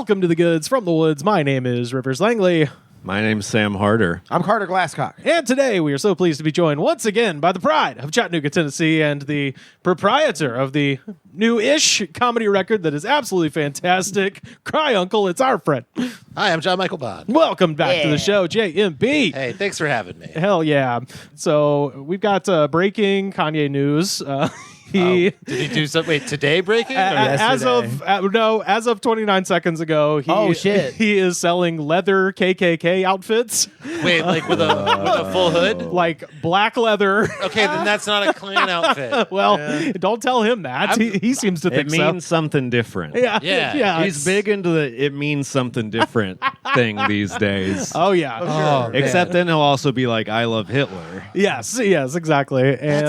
Welcome to the Goods from the Woods. My name is Rivers Langley. My name's Sam Harder. I'm Carter Glasscock. And today we are so pleased to be joined once again by the pride of Chattanooga, Tennessee, and the proprietor of the new-ish comedy record that is absolutely fantastic, Cry Uncle. It's our friend. Hi, I'm John Michael Bond. Welcome back to the show, JMB. Hey, thanks for having me. Hell yeah. So we've got breaking Kanye news. Did he do something? Wait, today breaking? As of 29 seconds ago, he is selling leather KKK outfits. Wait, like with a full hood? Like black leather. Okay, then that's not a Klan outfit. Well, don't tell him that. He seems to think It means something different. Yeah. He's big into the it means something different thing these days. Oh, yeah. Except then he'll also be like, I love Hitler. Yes, exactly. And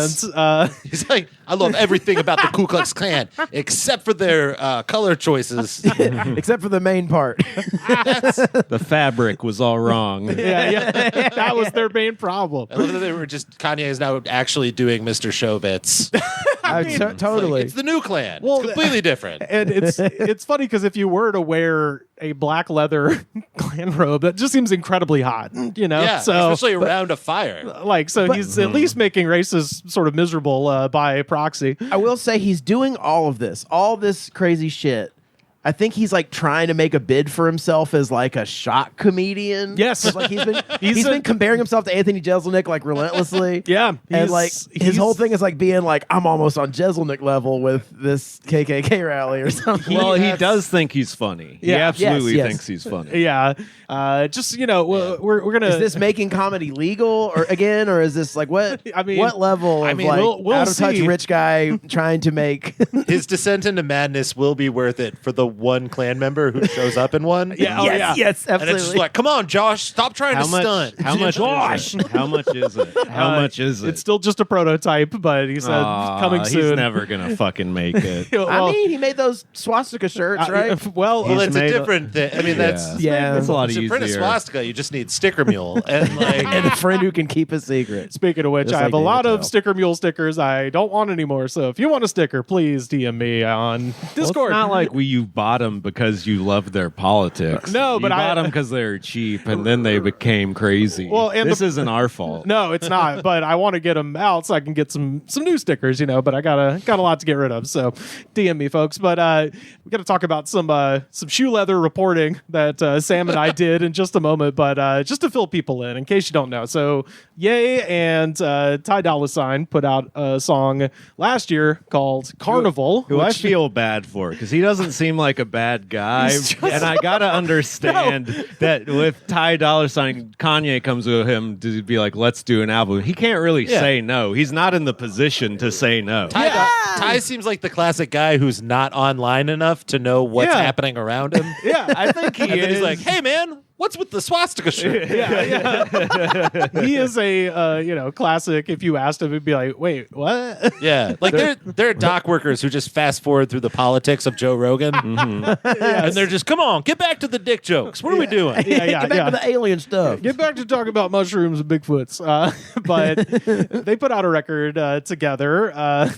He's like, I love everything about the Ku Klux Klan except for their color choices. Except for the main part. The fabric was all wrong. yeah. That was their main problem. I love that they were Kanye is now actually doing Mr. Showbits. Totally. It's the new Klan. Well, it's completely different. And it's funny because if you were to wear a black leather Klan robe, that just seems incredibly hot, you know? Yeah, especially around a fire. He's at least making races sort of miserable by proxy. I will say he's doing all this crazy shit. I think he's like trying to make a bid for himself as like a shock comedian. Yes. Like he's been comparing himself to Anthony Jeselnik like relentlessly. Yeah. And like his whole thing is like being like, I'm almost on Jeselnik level with this KKK rally or something. Well, he does think he's funny. He absolutely Yes. thinks he's funny. Yeah. We're going to... Is this making comedy legal or is this like what? I mean, what level of like we'll out of touch see. rich guy trying to make His descent into madness will be worth it for the one Klan member who shows up in one. yes, And absolutely. it's just like, come on, Josh, stop trying to stunt. How much is it? How much is it? How much is it? It's still just a prototype, but he said coming soon. He's never going to fucking make it. I mean, he made those swastika shirts, right? Well, It's a different thing. I mean, that's It's a lot to print a easier. swastika, you just need sticker mule and like And a friend who can keep a secret. speaking of which, Just I have like a lot David of Tell. Sticker Mule stickers I don't want anymore. So if you want a sticker, please DM me on Well, Discord. it's not like you bought them because you loved their politics. No, but you I- bought them because they were cheap, and then they became crazy. Well, and this isn't our fault. No, it's not. But I want to get them out so I can get some new stickers, you know. But I got a lot to get rid of, so DM me, folks. But we got to talk about some shoe leather reporting that Sam and I did in just a moment. But just to fill people in case you don't know, so Ye and Ty Dolla $ign put out a song last year called Carnival, Who I which- feel bad for because he doesn't seem like a bad guy, and I gotta understand that with Ty Dolla $ign, Kanye comes to him to be like, "Let's do an album." He can't really say no. He's not in the position to say no. Ty seems like the classic guy who's not online enough to know what's happening around him. Yeah, I think he And then is. he's like, hey man, what's with the swastika shirt? he is a classic. If you asked him, he'd be like, "Wait, what?" Yeah, like they're dock workers who just fast forward through the politics of Joe Rogan, and they're just, come on, get back to the dick jokes. What are we doing? Get back to the alien stuff. Get back to talking about mushrooms and Bigfoots. But they put out a record together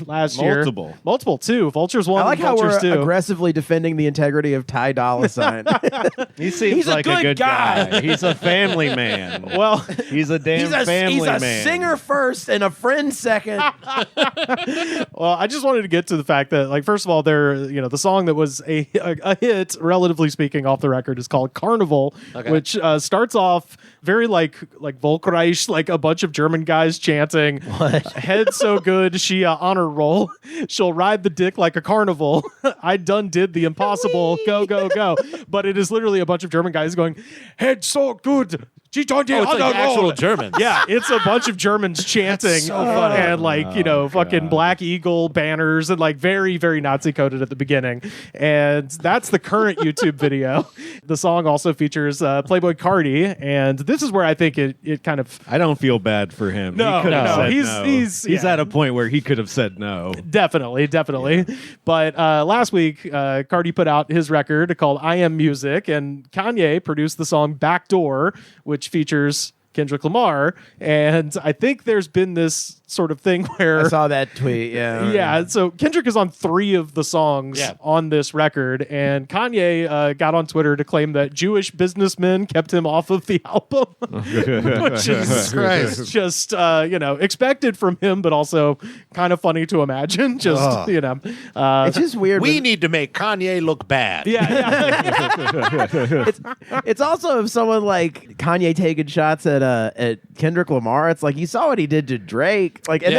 last year. Multiple, too. Vultures 1 I like and how Vultures we're 2. aggressively defending the integrity of Ty Dolla $ign. He seems He's a like good good guy. guy. He's a family man. Well, He's a damn family he's a man. singer first and a friend second. I just wanted to get to the fact that, like, first of all, the song that was a hit, relatively speaking, off the record is called Carnival, which starts off very like Volkreich, like a bunch of German guys chanting, "Head so good, she honor roll. She'll ride the dick like a carnival. I done did the impossible. Go, go, go." But it is literally a bunch of German guys going, "Head so good. She done did Oh, it's honor like actual roll." Germans. Yeah, it's a bunch of Germans chanting and fucking Black Eagle banners and like very, very Nazi coded at the beginning. And that's the current YouTube video. The song also features Playboy Cardi, and this is where I think it kind of I don't feel bad for him. No, he could have no, said he's- no. he's- at a point where he could have said no. definitely. But last week, Cardi put out his record called I Am Music, and Kanye produced the song Backdoor, which features Kendrick Lamar. And I think there's been this sort of thing where I saw that tweet. Yeah. Yeah, so Kendrick is on 3 of the songs on this record, and Kanye got on Twitter to claim that Jewish businessmen kept him off of the album, which is just expected from him, but also kind of funny to imagine. It's just weird. We need to make Kanye look bad. It's also if someone like Kanye taking shots at Kendrick Lamar. It's like you saw what he did to Drake. Like, and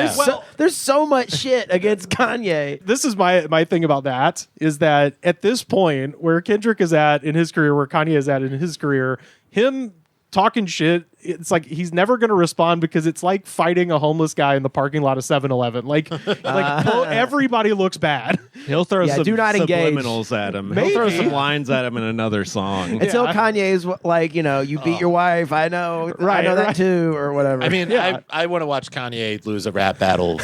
there's so much shit against Kanye. This is my thing about that is that at this point where Kendrick is at in his career, where Kanye is at in his career, him talking shit, it's like he's never going to respond because it's like fighting a homeless guy in the parking lot of 7-Eleven. Everybody looks bad. He'll throw some do not engage. subliminals at him. Maybe. He'll throw some lines at him in another song. Until Kanye's like, you beat your wife. I know. I know that too, or whatever. I mean, I want to watch Kanye lose a rap battle.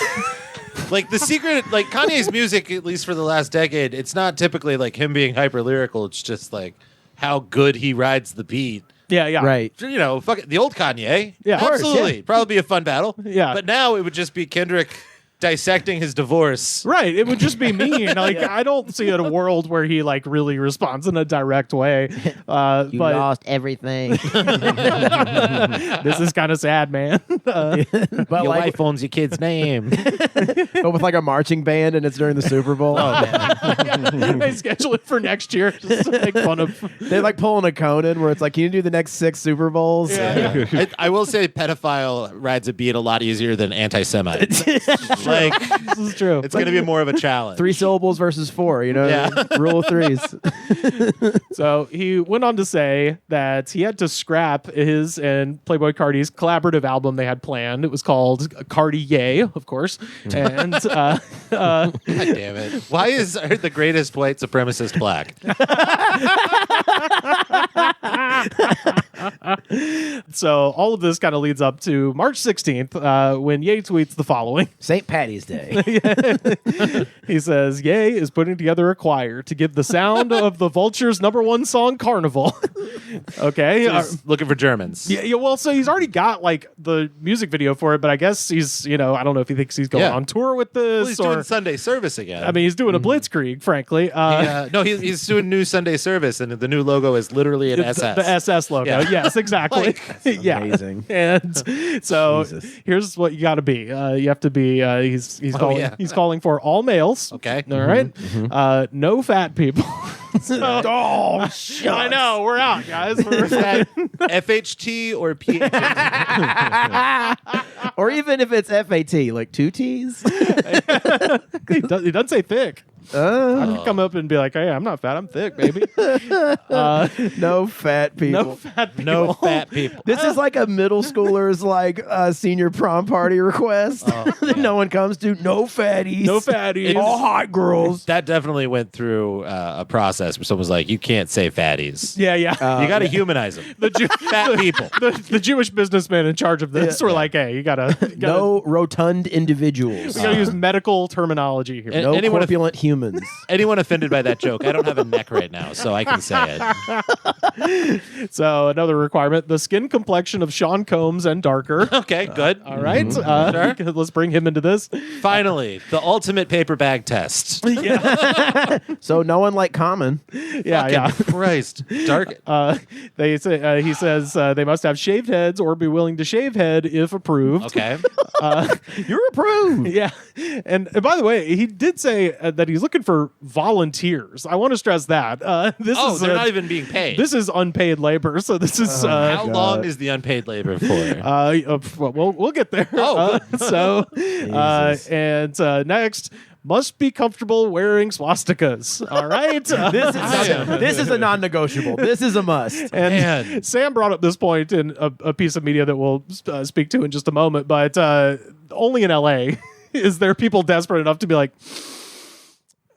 Like the secret, like Kanye's music, at least for the last decade, it's not typically like him being hyper lyrical. It's just like how good he rides the beat. Yeah. Right. Fuck it, the old Kanye. Yeah. Of course, absolutely. Probably be a fun battle. Yeah. But now it would just be Kendrick dissecting his divorce. Right. It would just be mean. I don't see a world where he really responds in a direct way. You lost everything. This is kind of sad, man. But Your wife owns your kid's name. but with a marching band and it's during the Super Bowl. They schedule it for next year just to make fun of. They're pulling a Conan where it's like, can you do the next 6 Super Bowls? Yeah. I will say pedophile rides a beat a lot easier than anti-Semite. This is true. It's going to be more of a challenge. 3 syllables versus 4, Rule of 3s. So he went on to say that he had to scrap his and Playboi Carti's collaborative album they had planned. It was called Cartier, of course. And God damn it. Why is the greatest white supremacist black? So all of this kind of leads up to March 16th when Ye tweets the following. St. Patty's Day. He says, Ye is putting together a choir to give the sound of the Vulture's #1 song, Carnival. Okay. So he's looking for Germans. Yeah, well, so he's already got the music video for it, but I guess he's, I don't know if he thinks he's going on tour with this. Well, he's doing Sunday service again. I mean, he's doing a blitzkrieg, frankly. No, he's doing new Sunday service, and the new logo is literally an SS. The SS logo. Yeah. Yes, exactly. Yeah. Amazing. And so here's what you got to be. You have to be. He's calling for all males. Okay. All right. No fat people. Oh, shit. I know. We're out, guys. We're FHT or PHT? Or even if it's FAT, like 2 T's. He doesn't say thick. I could come up and be like, hey, I'm not fat. I'm thick, baby. No fat people. No fat people. No fat people. This is like a middle schooler's senior prom party request that no one comes to. No fatties. No fatties. All hot girls. That definitely went through a process where someone was like, you can't say fatties. Yeah. You got to humanize them. Fat people. The Jewish businessmen in charge of this were like, hey, you gotta no rotund individuals. We gotta use medical terminology here. No corpulent humans. Anyone offended by that joke? I don't have a neck right now, so I can say it. So another requirement: the skin complexion of Sean Combs and darker. Okay, good. All right, Sure. Let's bring him into this. Finally, the ultimate paper bag test. So no one like Common. Yeah. Christ, dark. They say he says they must have shaved heads or be willing to shave head if approved. Okay. You're approved. Yeah, and by the way, he did say that he's looking for volunteers. I want to stress that. They're not even being paid. This is unpaid labor, so this is how long is the unpaid labor for? We'll get there. Next, must be comfortable wearing swastikas. All right, This is a non-negotiable. This is a must. And Sam brought up this point in a piece of media that we'll speak to in just a moment, but only in LA is there people desperate enough to be like,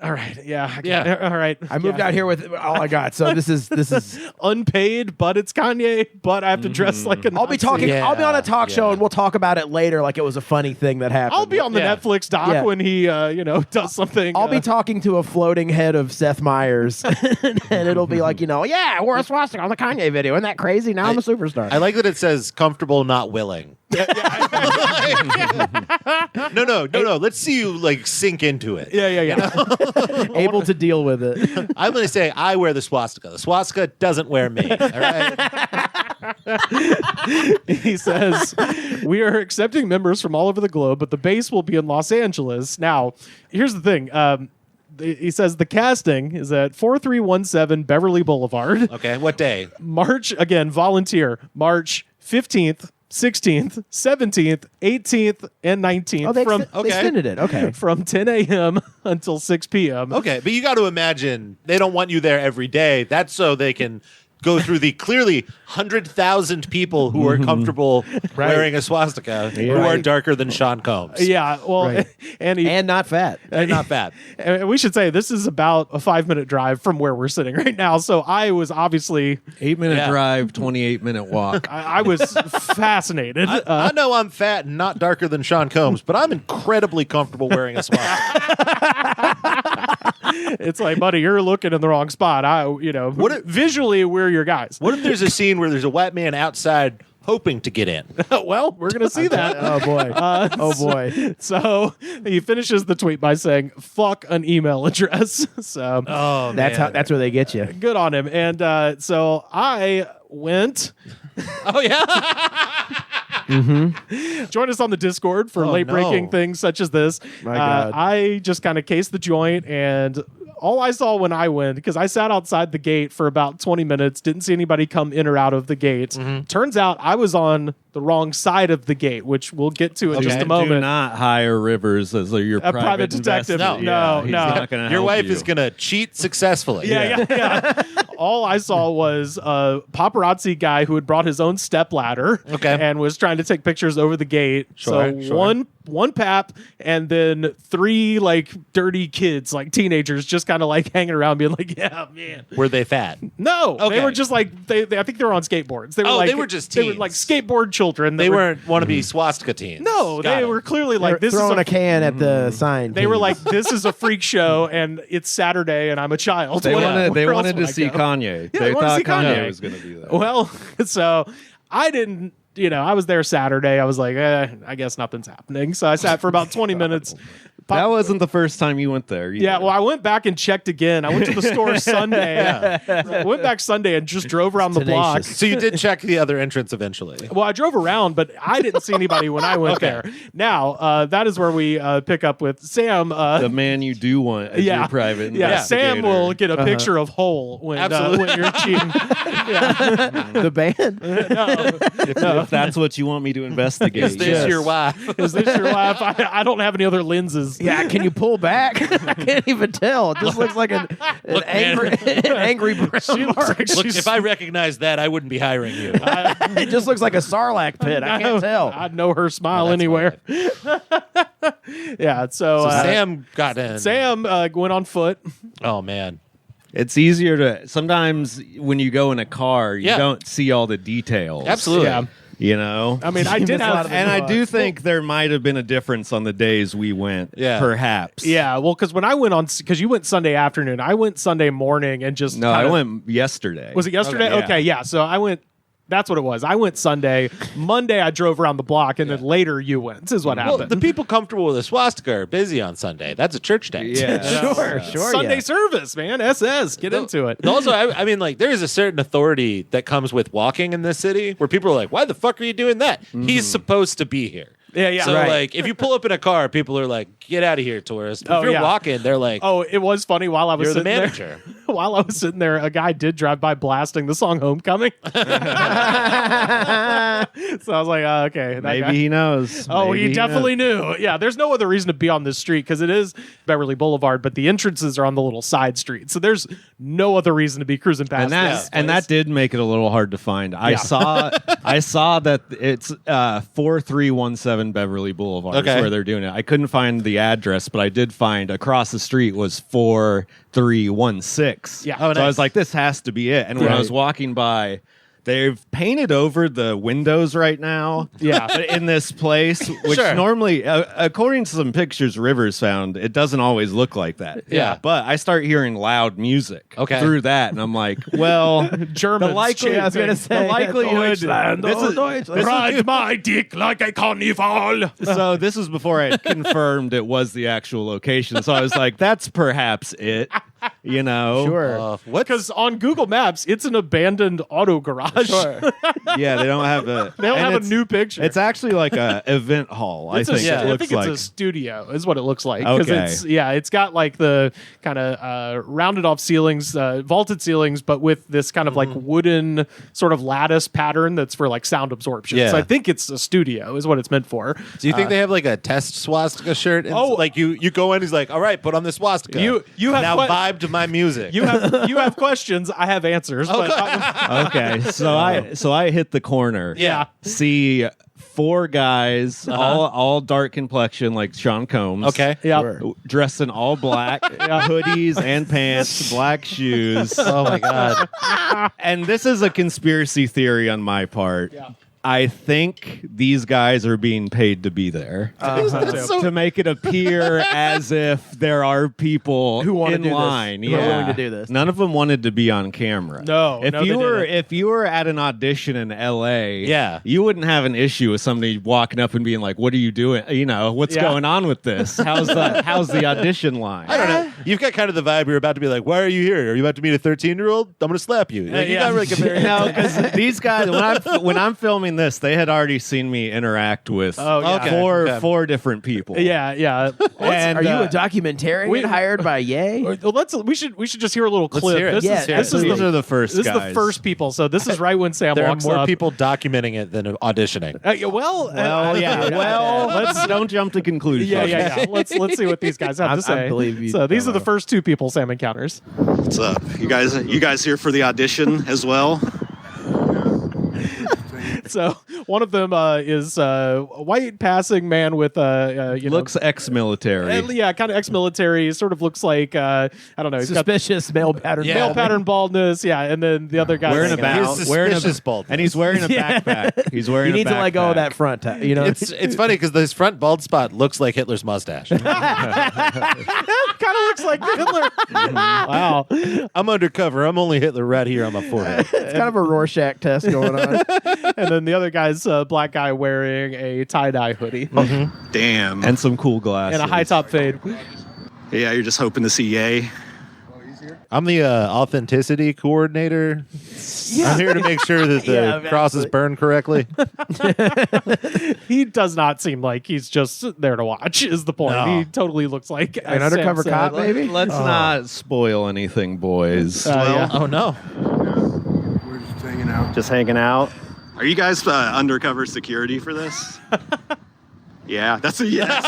All right. Yeah. Yeah. All right. I moved out here with all I got, so this is unpaid, but it's Kanye, but I have to dress like a Nazi. I'll be talking. Yeah. I'll be on a talk show, and we'll talk about it later, like it was a funny thing that happened. I'll be on the Netflix doc when he, does something. I'll be talking to a floating head of Seth Meyers, and it'll be like, I wore a swastika on the Kanye video. Isn't that crazy? Now I'm a superstar. I like that it says comfortable, not willing. No. Let's see you like sink into it. Yeah. Able to deal with it. I'm going to say I wear the swastika. The swastika doesn't wear me. All right. He says, we are accepting members from all over the globe, but the base will be in Los Angeles. Now, here's the thing. He says the casting is at 4317 Beverly Boulevard. Okay. What day? March 15th, 16th, 17th, 18th, and 19th. Oh, they extended it. Okay. From 10 a.m. until 6 p.m. Okay. But you got to imagine they don't want you there every day. That's so they can go through the clearly 100,000 people who are comfortable wearing a swastika who are darker than Sean Combs. Yeah, well, and not fat. And not bad. And we should say this is about a 5-minute drive from where we're sitting right now. So I was obviously 8-minute drive, 28-minute walk. I was fascinated. I know I'm fat and not darker than Sean Combs, but I'm incredibly comfortable wearing a swastika. It's like, buddy, you're looking in the wrong spot. Visually, we're your guys. What if there's a scene where there's a white man outside hoping to get in? Well, we're going to see that. Oh, boy. Oh, boy. So he finishes the tweet by saying, fuck an email address. So that's where they get you. good on him. And so I went. Oh, yeah? Join us on the Discord for late-breaking things such as this. My God. I just kind of cased the joint, and all I saw when I went, because I sat outside the gate for about 20 minutes, didn't see anybody come in or out of the gate. Turns out I was on the wrong side of the gate, which we'll get to in just a moment. Do not hire Rivers as your private detective. investigator. No. He's not gonna Your help wife you. is going to cheat successfully. Yeah. All I saw was a paparazzi guy who had brought his own stepladder and was trying to take pictures over the gate. Sure. One pap and then 3 like dirty kids, like teenagers, just kind of like hanging around being like, yeah, man. Were they fat? No, Okay. they were just like, they I think they were on skateboards. They were they were just They were teens. like skateboard children. They weren't wannabe swastika teens. No, Got they it. were clearly like, this throwing is a can at the sign. They were like, this is a freak show, and it's Saturday, and I'm a child. They Where wanted else to see would I go? Kanye. Yeah, they they wanted to thought see Kanye Kanye. was going to be there. Well, so I didn't, I was there Saturday. I was like, I guess nothing's happening. So I sat for about 20 minutes. That wasn't the first time you went there. Yeah, well, I went back and checked again. I went to the store Sunday. I went back Sunday and just drove around the block. So you did check the other entrance eventually. Well, I drove around, but I didn't see anybody when I went there. Now, that is where we pick up with Sam. The man you do want as your private Sam investigator. will get a picture of Hole when you're cheating. the band. If that's what you want me to investigate. Is this your wife? Is this your wife? I don't have any other lenses. Yeah, can you pull back? I can't even tell. It just looks like an angry brown mark. Look, if I recognized that, I wouldn't be hiring you. It just looks like a sarlacc pit. I can't tell. I'd know her smile anywhere. Yeah, so Sam got in. Sam went on foot. Oh, man. It's easier to sometimes when you go in a car, you don't see all the details. Absolutely. Yeah. You know? I mean, I did have, and I do think there might have been a difference on the days we went. Yeah. Perhaps. Yeah, well, because when I went because you went Sunday afternoon, I went Sunday morning and just I went yesterday. Was it yesterday? Okay, yeah. So I went. That's what it was. I went Sunday. Monday, I drove around the block, and then later you went. This is what happened. Well, the people comfortable with a swastika are busy on Sunday. That's a church day. Yeah. Sure. Sunday service, man. SS. Get into it. Also, I mean, like, there is a certain authority that comes with walking in this city where people are like, why the fuck are you doing that? He's supposed to be here. Yeah. So, Right. like, if you pull up in a car, people are like, get out of here, tourist. If Oh, you're yeah. walking, they're like, Oh, it was funny while I was you're the sitting manager. there. while I was sitting there, a guy did drive by blasting the song "Homecoming." So I was like, okay, that Maybe guy. he knows. Oh, Maybe he definitely knew. Yeah, there's no other reason to be on this street because it is Beverly Boulevard, but the entrances are on the little side street. So there's no other reason to be cruising past And that did make it a little hard to find. I saw that it's 4317 Beverly Boulevard is where they're doing it. I couldn't find the address, but I did find across the street was 4316. Yeah. So I was like, this has to be it. And when I was walking by, they've painted over the windows right now. Yeah. In this place, which normally, according to some pictures Rivers found, it doesn't always look like that. Yeah. But I start hearing loud music through that, and I'm like, well, Germans the likelihood, I was gonna say, the likelihood, ride my dick like a carnival. so this was before I had confirmed it was the actual location. So I was like, that's perhaps it. You know, What? Because on Google Maps, it's an abandoned auto garage. Yeah, they don't have a. They don't have a it's- new picture. It's actually like a event hall. I think it I looks think like. it's a studio, is what it looks like. Okay. It's got like the kind of rounded off ceilings, vaulted ceilings, but with this kind of like wooden sort of lattice pattern that's for like sound absorption. Yeah. So I think it's a studio, is what it's meant for. Do you think they have like a test swastika shirt? And like you go in, he's like, all right, put on this swastika. You have now vibe to my music. You have questions. I have answers. But Okay, so I hit the corner. Yeah. See 4 guys, all dark complexion like Sean Combs. Okay. yeah. Dressed in all black, hoodies and pants, black shoes. Oh my god. And this is a conspiracy theory on my part. Yeah. I think these guys are being paid to be there to make it appear as if there are people Who want to in do this, line. who are willing to do this. None of them wanted to be on camera. No, if no, you they were didn't. if you were at an audition in L.A., Yeah. you wouldn't have an issue with somebody walking up and being like, "What are you doing? You know, what's going on with this? How's the audition line?" I don't know. You've got kind of the vibe you're about to be like, why are you here? Are you about to meet a 13-year-old? I'm going to slap you. Like, you got like a very No, because these guys, when I'm filming this, they had already seen me interact with four different people. Yeah. And, Are you a documentarian hired by Ye? We should just hear a little clip. hear it. This Yeah, is these are the first This guys. is the first people. So this is right when Sam there are walks more up. people documenting it than auditioning. Let's don't jump to conclusions. Yeah. Let's see what these guys have to say. I believe you. So these are the first 2 people Sam encounters. What's up? You guys here for the audition as well? So one of them is a white passing man with Looks ex-military. kind of ex-military. Sort of looks like I don't know. He's got Suspicious male pattern. male pattern baldness. Yeah, and then the other guy Wearing a He's suspicious baldness. and he's wearing a backpack. He's wearing. You need a to let go of backpack. that front. You know, It's funny because this front bald spot looks like Hitler's mustache. kind of looks like Hitler. Wow. I'm undercover. I'm only Hitler right here on my forehead. it's kind of a Rorschach test going on. And then the other guy's a black guy wearing a tie-dye hoodie Damn. and some cool glasses and a high top fade. Yeah, you're just hoping to see Ye. I'm the authenticity coordinator. I'm here to make sure that the crosses burn correctly. He does not seem like he's just there to watch, is the point. No. He totally looks like An undercover cop, maybe? Let's not spoil anything, boys. Oh no. We're just hanging out. Just hanging out. Are you guys undercover security for this? Yeah, that's a yes.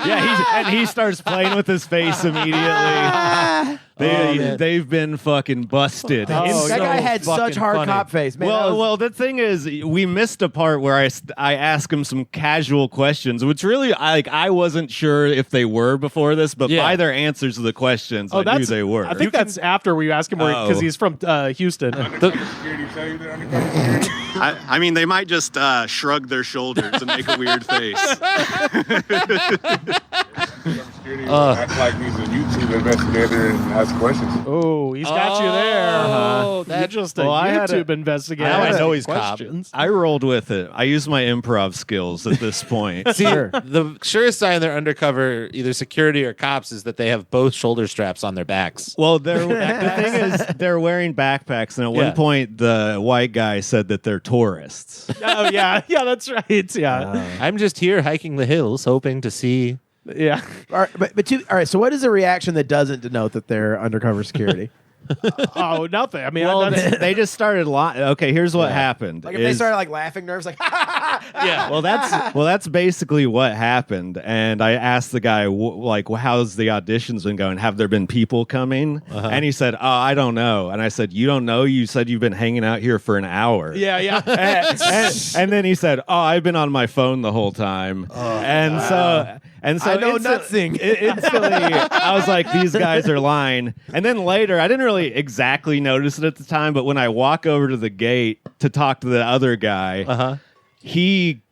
Yeah, he starts playing with his face immediately. They've been fucking busted. Oh, that guy so had such hard funny. cop face. Man, that was- Well, the thing is, we missed a part where I asked him some casual questions, which really, I wasn't sure if they were before this, but by their answers to the questions, I knew they were. I think that's after we ask him because he's from Houston. I mean, they might just shrug their shoulders and make a weird face. Act like he's a YouTube investigator and ask questions. Oh, he's got you there. Oh, You're just a I had YouTube investigator. Now I asking know he's cop. questions. I rolled with it. I used my improv skills at this point. See, the surest sign they're undercover, either security or cops, is that they have both shoulder straps on their backs. Well, the thing is, they're wearing backpacks, and at one point, the white guy said that they're tourists. Oh yeah, that's right. Yeah. I'm just here hiking the hills, hoping to see Yeah. All right, so what is a reaction that doesn't denote that they're undercover security? Oh, nothing. I mean, Well, they just started okay, here's what happened. Like if they started like laughing nervous, like Yeah. Well, that's basically what happened. And I asked the guy, how's the auditions been going? Have there been people coming? And he said, I don't know. And I said, you don't know? You said you've been hanging out here for an hour. yeah. and then he said, I've been on my phone the whole time. And so I know nothing. Instantly, I was like, these guys are lying. And then later, I didn't really exactly notice it at the time, but when I walk over to the gate to talk to the other guy, he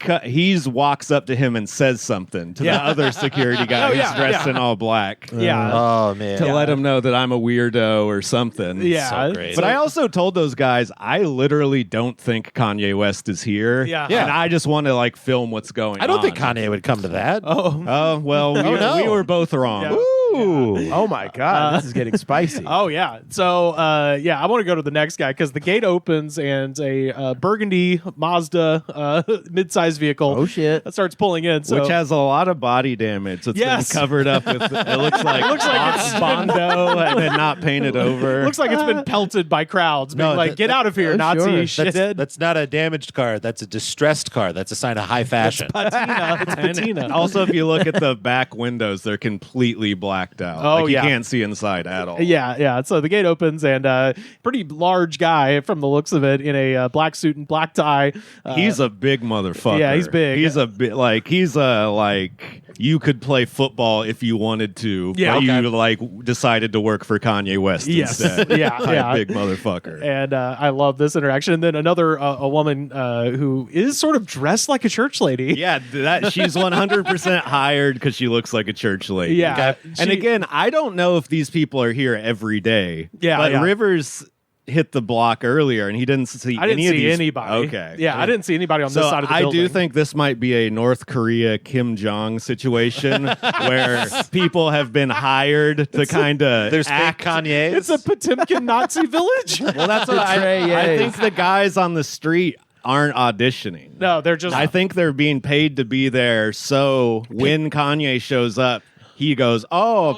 walks up to him and says something to the other security guy who's dressed in all black. Yeah. Oh man. To let him know that I'm a weirdo or something. Yeah. So great. But I also told those guys I literally don't think Kanye West is here. Yeah. And I just want to film what's going on. I don't think Kanye would come to that. Oh, well, we were both wrong. Yeah. Ooh. oh my god, this is getting spicy. Oh yeah. So I want to go to the next guy because the gate opens and a burgundy Mazda mid-sized vehicle. Oh shit. Starts pulling in. So. Which has a lot of body damage. It's been covered up with. It looks like it's Bondo and then not painted over. Looks like it's been pelted by crowds. Being like, get out of here, Nazi shithead. That's not a damaged car. That's a distressed car. That's a sign of high fashion. Patina. It's patina. Also, if you look at the back windows, they're completely blacked out. Oh, you yeah. can't see inside at all. Yeah. So the gate opens and pretty large guy from the looks of it in a black suit and black tie. He's a big motherfucker. Yeah, he's big. He's a bit you could play football if you wanted to, but you decided to work for Kanye West instead. Yeah. Big motherfucker. And I love this interaction. And then another a woman who is sort of dressed like a church lady. Yeah, she's 100% hired because she looks like a church lady. Yeah. And again, I don't know if these people are here every day. Yeah, but yeah. Rivers hit the block earlier and he didn't see I didn't any of see these. anybody. Okay. Yeah, I didn't see anybody on this side of the building. I do think this might be a North Korea Kim Jong situation where people have been hired to kind of There's fake Kanyes. It's a Potemkin Nazi village. Well, that's what I think the guys on the street aren't auditioning. No, they're just. I think they're being paid to be there. So when Kanye shows up, he goes,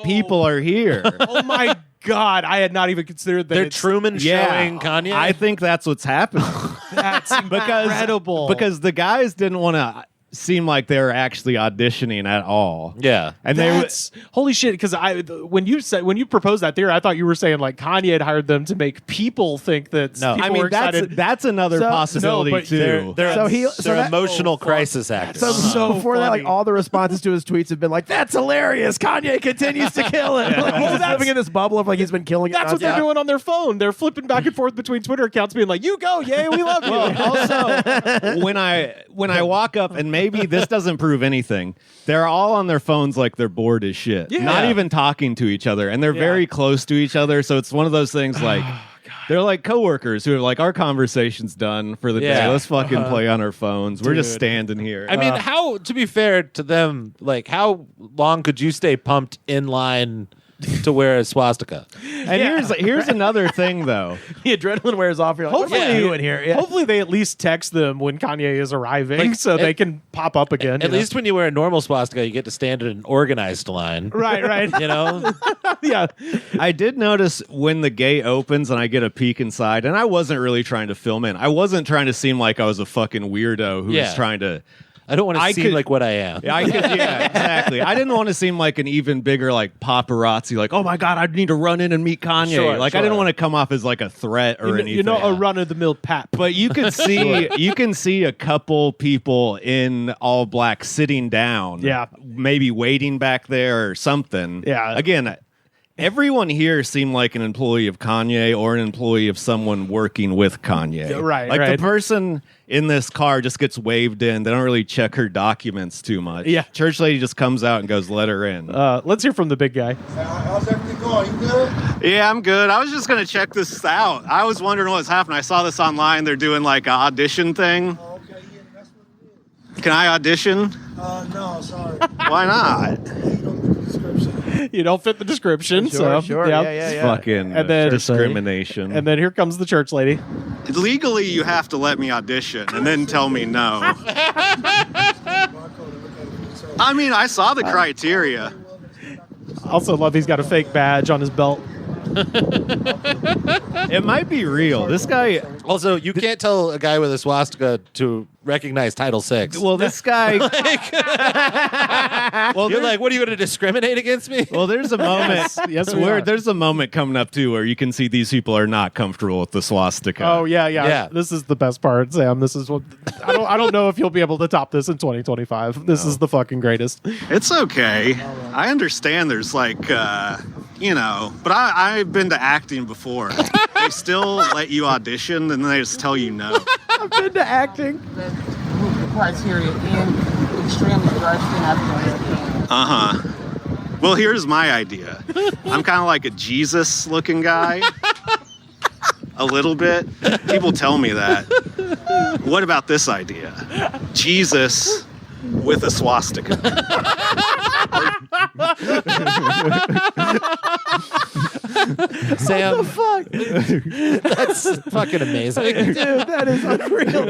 people are here. Oh my God, I had not even considered that. They're Truman showing Kanye. I think that's what's happening. That's incredible. Because the guys didn't want to seem like they were actually auditioning at all. Yeah. And that's holy shit. Because when you proposed that theory, I thought you were saying like Kanye had hired them to make people think that. No, people were excited. that's another possibility too. They're emotional crisis actors. So before that, funny. like all the responses to his tweets have been like, "That's hilarious." Kanye continues to kill it. Like, he's just living in this bubble of like he's been killing it. That's what they're doing on their phone. They're flipping back and forth between Twitter accounts, being like, "You go, yay, we love you." Also, when I walk up, and maybe this doesn't prove anything, they're all on their phones like they're bored as shit, not even talking to each other, and they're very close to each other. So it's one of those things like. They're like coworkers who are like, our conversation's done for the day. Let's fucking play on our phones. We're just standing here. I mean, to be fair to them, like, how long could you stay pumped in line to wear a swastika? And here's another thing, though. The adrenaline wears off. You're like, Hopefully, what are you doing here? Yeah. Hopefully, they at least text them when Kanye is arriving, so they can pop up again. At least when you wear a normal swastika, you get to stand in an organized line. right. You know? Yeah. I did notice when the gate opens and I get a peek inside, and I wasn't really trying to film in. I wasn't trying to seem like I was a fucking weirdo who was trying to. I don't want to seem like what I am. Yeah, exactly. I didn't want to seem like an even bigger like paparazzi. Like, oh my god, I need to run in and meet Kanye. I didn't want to come off as like a threat or anything. A run of the mill pap. But you could see, you can see a couple people in all black sitting down. Yeah, maybe waiting back there or something. Yeah. Again. Everyone here seemed like an employee of Kanye or an employee of someone working with Kanye. Right, Like the person in this car just gets waved in. They don't really check her documents too much. Yeah. Church lady just comes out and goes, let her in. Let's hear from the big guy. How's everything going? You good? Yeah, I'm good. I was just going to check this out. I was wondering what was happening. I saw this online. They're doing like an audition thing. Oh, okay, yeah, that's what it is. Can I audition? No, sorry. Why not? You don't fit the description. Sure. Yep. Yeah. Fucking And then- discrimination. And then here comes the church lady. Legally, you have to let me audition and then tell me no. I mean, I saw the criteria. Also love he's got a fake badge on his belt. It might be real. This guy. Also, you can't tell a guy with a swastika to recognize Title VI. Well, this guy. You're like, what are you going to discriminate against me? Well, there's a moment. Yes, we are. There's a moment coming up too where you can see these people are not comfortable with the swastika. Oh yeah. This is the best part, Sam. This is what I don't know if you'll be able to top this in 2025. This is the fucking greatest. It's okay. I understand there's like, but I've been to acting before. They still let you audition and then they just tell you no. I've been to acting. The criteria in extremely thirsty. Well, here's my idea. I'm kind of like a Jesus-looking guy. A little bit. People tell me that. What about this idea? Jesus with a swastika. Sam, What the fuck? that's fucking amazing. Dude, that is unreal.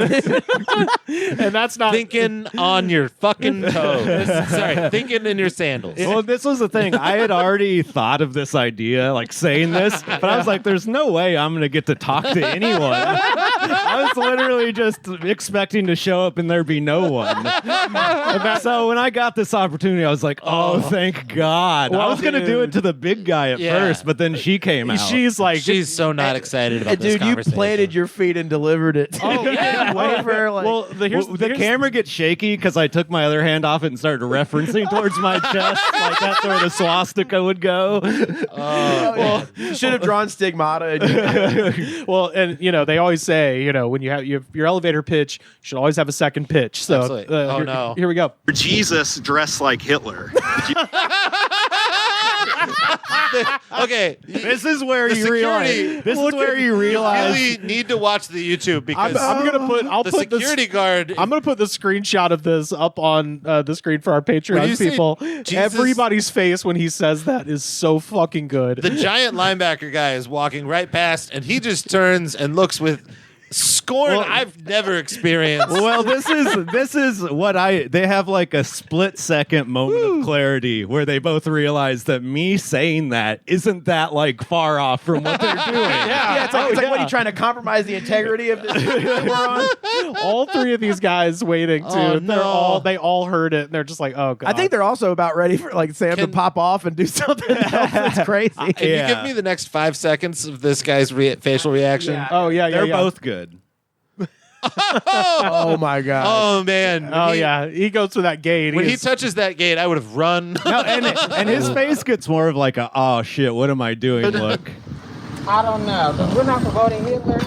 And that's not Thinking on your fucking toes. Sorry, thinking in your sandals. Well, this was the thing. I had already thought of this idea, like saying this, but I was like, there's no way I'm going to get to talk to anyone. I was literally just expecting to show up and there be no one. So when I got this opportunity, I was like, oh, thank God. Well, I was going to do it to the big guy at first, but then she came out. She's like She's so not excited about this Dude, you conversation. planted your feet and delivered it. Oh yeah. Wait for like, Well, the camera gets shaky because I took my other hand off it and started referencing towards my chest. Like that's where the swastika would go. well, you should have drawn stigmata. Well, and they always say, when you have your elevator pitch, you should always have a second pitch. So, Absolutely. here we go. Jesus dressed like Hitler. Okay, This is where The you security- realize. This is where you realize. really need to watch the YouTube because I'm gonna put. I'll the put security guard. I'm gonna put the screenshot of this up on the screen for our When you Patreon say people. Jesus- Everybody's face when he says that is so fucking good. the giant linebacker guy is walking right past, and he just turns and looks with scorn I've never experienced. Well, this is what they have like a split second moment of clarity where they both realize that me saying that isn't that like far off from what they're doing. Yeah, it's like, what are you trying to compromise the integrity of this that we're on? All three of these guys waiting too. Oh, They all heard it and they're just like, oh god. I think they're also about ready for like Sam to pop off and do something else that's crazy. Can you give me the next 5 seconds of this guy's facial reaction? Yeah. Oh yeah, They're both good. Oh my god. Oh man. Oh yeah, he goes through that gate. When he is- touches that gate, I would have run. No, and his face gets more of like a oh shit, what am I doing look. I don't know. Because we're not promoting Hitler.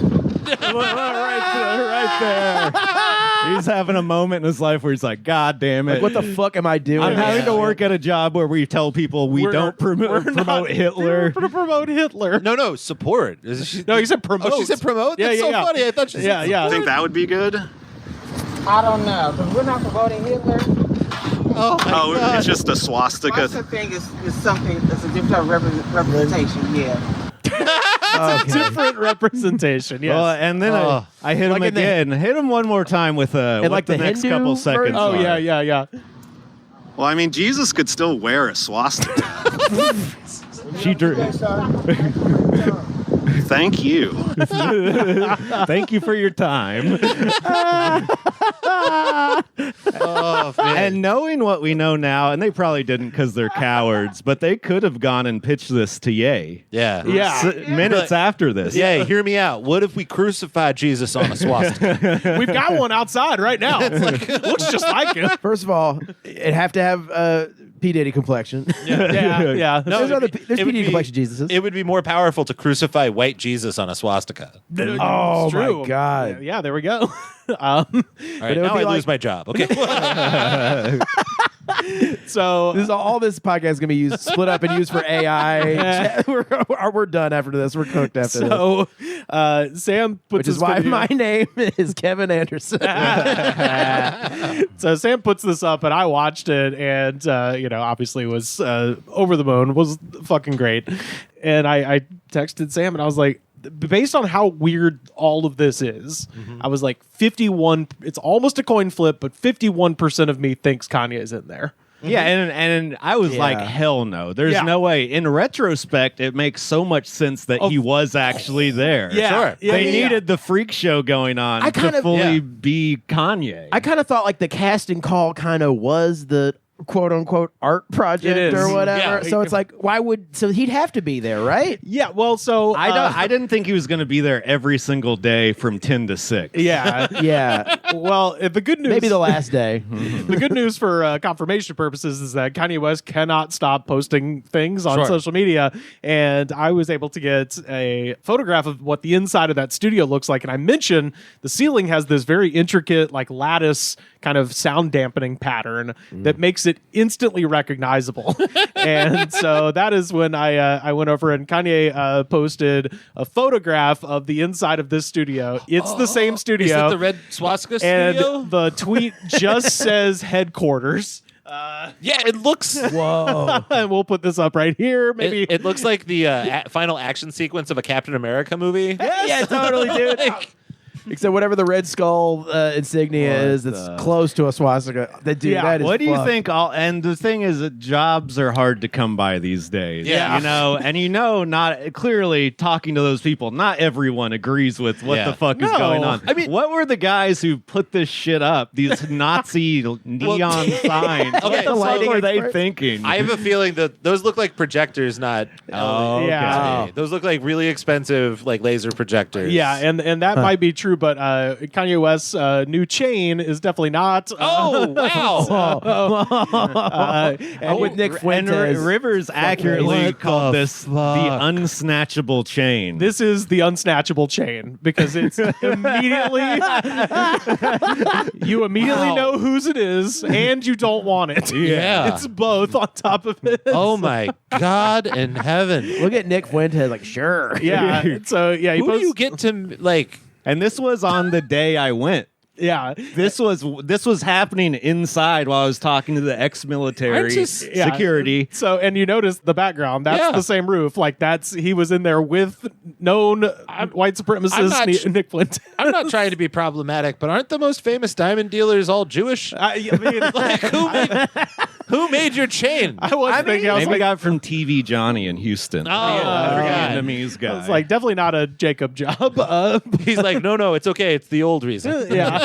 right there. He's having a moment in his life where he's like, God damn it. Like, what the fuck am I doing? I'm having to work at a job where we tell people we don't promote Hitler. We're gonna promote Hitler. No, support. Is she, No, he said promote. Oh, she said promote? Yeah, That's yeah, so yeah. funny. I thought she said I think that would be good. I don't know. Because we're not promoting Hitler. Oh, my Oh, God. it's just a swastika. Swastika thing is something that's a different representation, yeah. Different representation. Yes. Well, and then I hit him Like in the- again. Hit him one more time with what like the the next Hindu couple seconds version? oh are. yeah. Well, I mean, Jesus could still wear a swastika. Thank you. Thank you for your time. Oh, man. And knowing what we know now, and they probably didn't because they're cowards, but they could have gone and pitched this to Ye. Yeah. Minutes after this. Yeah, hear me out. What if we crucified Jesus on a swastika? We've got one outside right now. Looks just like him. First of all, it'd have to have P. Diddy complexion. Yeah. There's it other would P. be- There's it P. would Diddy be- complexion Jesuses. It would be more powerful to crucify white Jesus on a swastika. Oh, It's true. my God. Yeah, there we go. All right, it would now be I like- lose my job. Okay. So all this podcast is gonna be used, split up, and used for AI. we're done after this. We're cooked after this. So Sam puts Which is this why video- my name is Kevin Anderson. So Sam puts this up, and I watched it, and obviously was over the moon, was fucking great. And I texted Sam, and I was like, based on how weird all of this is, I was like 51. It's almost a coin flip, but 51% of me thinks Kanye is in there. Yeah, and I was like, hell no. There's no way. In retrospect, it makes so much sense that he was actually there. Yeah. Sure. Yeah, They needed the freak show going on to fully be Kanye. I kind of thought like the casting call kind of was the quote unquote art project or whatever. Yeah. So it's like, so he'd have to be there, right? Yeah, well, so I didn't think he was going to be there every single day from 10 to 6. yeah. Yeah. Well, the good news, Maybe the last day. the good news for confirmation purposes is that Kanye West cannot stop posting things on social media, and I was able to get a photograph of what the inside of that studio looks like. And I mentioned the ceiling has this very intricate, like lattice kind of sound dampening pattern that makes it instantly recognizable. And so that is when I went over and Kanye posted a photograph of the inside of this studio. It's the same studio. Is it the red swastika and studio? the tweet just says headquarters. Yeah, it looks. Whoa. And we'll put this up right here. Maybe It looks like the final action sequence of a Captain America movie. Yeah, totally, dude. Except whatever the Red Skull insignia is, that's close to a swastika. That is what do you fucked. think? And the thing is that jobs are hard to come by these days. Yeah. Not clearly talking to those people, not everyone agrees with what the fuck is No. going on. I mean- what were the guys who put this shit up? These Nazi neon signs. Okay, What the fuck so- were they expert? thinking? I have a feeling that those look like projectors, not. Oh, okay. Yeah. Those look like really expensive, like laser projectors. yeah, and that might be true, but Kanye West's new chain is definitely not. Oh wow! And with Nick Fuentes. And Rivers accurately What called the this fuck? the unsnatchable chain. This is the unsnatchable chain because it's immediately you immediately Wow. know whose it is and you don't want it. Yeah. It's both on top of it. Oh my God in heaven! Look at Nick Fuentes, like, sure. Yeah. So yeah, he Who do posts, you get to like? And this was on the day I went. yeah. This was happening inside while I was talking to the ex-military I'm just- Yeah. security. So and you notice the background. That's Yeah. the same roof. Like he was in there with known white I'm supremacist not Nick Flint. I'm not trying to be problematic, but aren't the most famous diamond dealers all Jewish? I mean, Like who made your chain? I was thinking. I was Maybe like, got from TV Johnny in Houston. Oh, I forgot. Vietnamese guy. it's like definitely not a Jacob job. He's like, no, it's okay. It's the old reason. Yeah.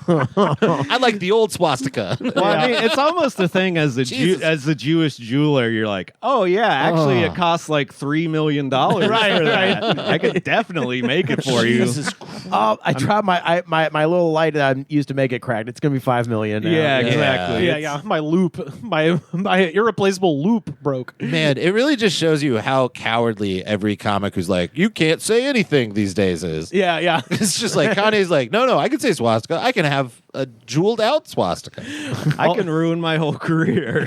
I like the old swastika. Well, I mean, it's almost a thing as Jesus. as the Jewish jeweler. You're like, oh yeah, actually, it costs like $3 million Right, for that. I could definitely make it for you. I tried my little light that I used to make it cracked. It's gonna be $5 million now. Yeah, exactly. Yeah. My loop, my irreplaceable loop broke. Man, it really just shows you how cowardly every comic who's like, you can't say anything these days is. Yeah. It's just like Kanye's like, no, I can say swastika. I can have a jeweled out swastika. I can ruin my whole career.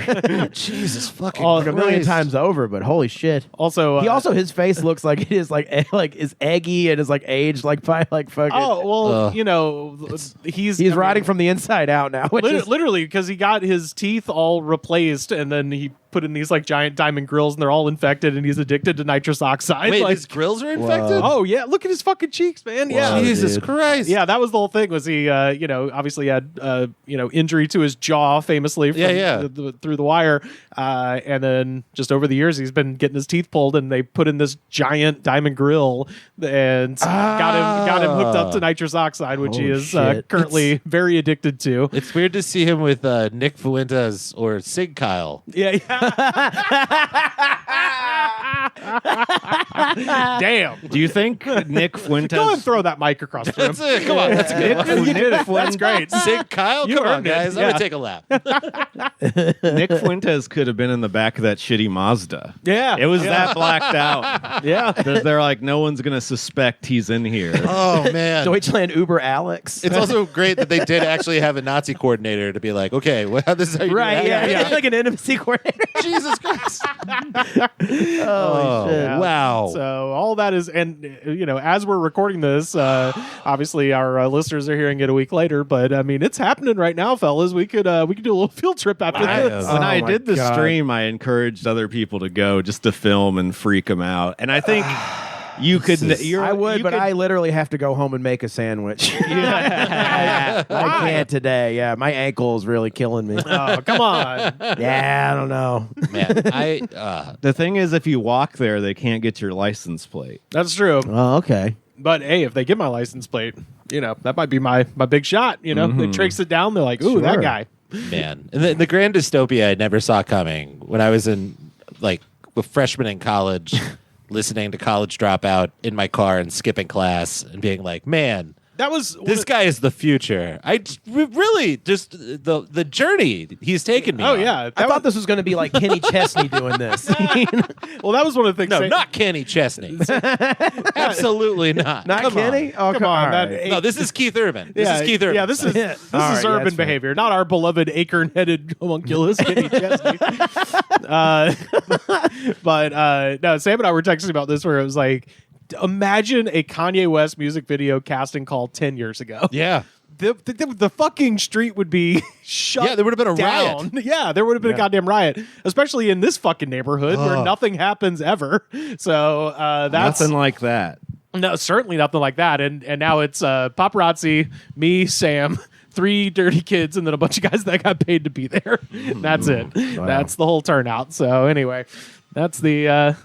Jesus fucking Like a million Christ. times over, but holy shit. Also, His face looks like it is like is eggy and is like aged like by like fucking. oh well, he's He's rotting from the inside out now. Which is, literally because he got his teeth all replaced and then he put in these like giant diamond grills and they're all infected and he's addicted to nitrous oxide. Wait, like, his grills are infected? oh yeah, look at his fucking cheeks, man. Yeah. Jesus dude. Christ. Yeah, that was the whole thing. Was he, obviously had, injury to his jaw, famously from through the wire, and then just over the years he's been getting his teeth pulled, and they put in this giant diamond grill and got him hooked up to nitrous oxide, which he Oh, is shit. currently very addicted to. It's weird to see him with Nick Fuentes or Sig Kyle. Yeah. Damn. Do you think Nick Fuentes? Go and throw that mic across the room. That's it. Come on. That's a good one. You did it. That's great. Sig Kyle? You Come on, earned it. guys. I'm Yeah. going to take a lap. Nick Fuentes could have been in the back of that shitty Mazda. Yeah. It was that blacked out. Yeah. They're like, no one's gonna suspect he's in here. Oh, man. Deutschland Uber Alex. It's also great that they did actually have a Nazi coordinator to be like, okay, well, this is how you right, do it. yeah. Like an intimacy coordinator. Jesus Christ. Holy shit. Yeah. Wow. So all that is, and as we're recording this, obviously our listeners are hearing it a week later. But I mean, it's happening right now, fellas. We could do a little field trip after this. When I my did the God. stream, I encouraged other people to go just to film and freak them out. And I think You could. I would, but could- I literally have to go home and make a sandwich. I can't today. Yeah, my ankle is really killing me. Oh, come on. Yeah, I don't know. Man, The thing is, if you walk there, they can't get your license plate. That's true. Oh, okay. But hey, if they get my license plate, that might be my big shot. They trace it down. They're like, ooh, that Sure. guy. man, the grand dystopia I never saw coming when I was in a freshman in college, listening to College Dropout in my car and skipping class and being like, man, That was this guy is the future. I really just the journey he's taken me. Oh on. yeah, I thought this was going to be like Kenny Chesney doing this. Well, that was one of the things. No, not Kenny Chesney. Absolutely not. Not Come Kenny? on. Oh, Come on. all That right. ain't- No, this is Keith Urban. This is Keith Urban. Yeah, this is All right, yeah, urban that's fair. behavior, not our beloved acorn-headed homunculus Kenny Chesney. But no, Sam and I were texting about this, where it was like, imagine a Kanye West music video casting call 10 years ago. Yeah. The fucking street would be shut Yeah, there would have been a down. riot. Yeah, there would have been a goddamn riot, especially in this fucking neighborhood where nothing happens ever. So that's Nothing like that. no, certainly nothing like that. And now it's paparazzi, me, Sam, 3 dirty kids, and then a bunch of guys that got paid to be there. That's it. Wow. That's the whole turnout. So anyway, that's the all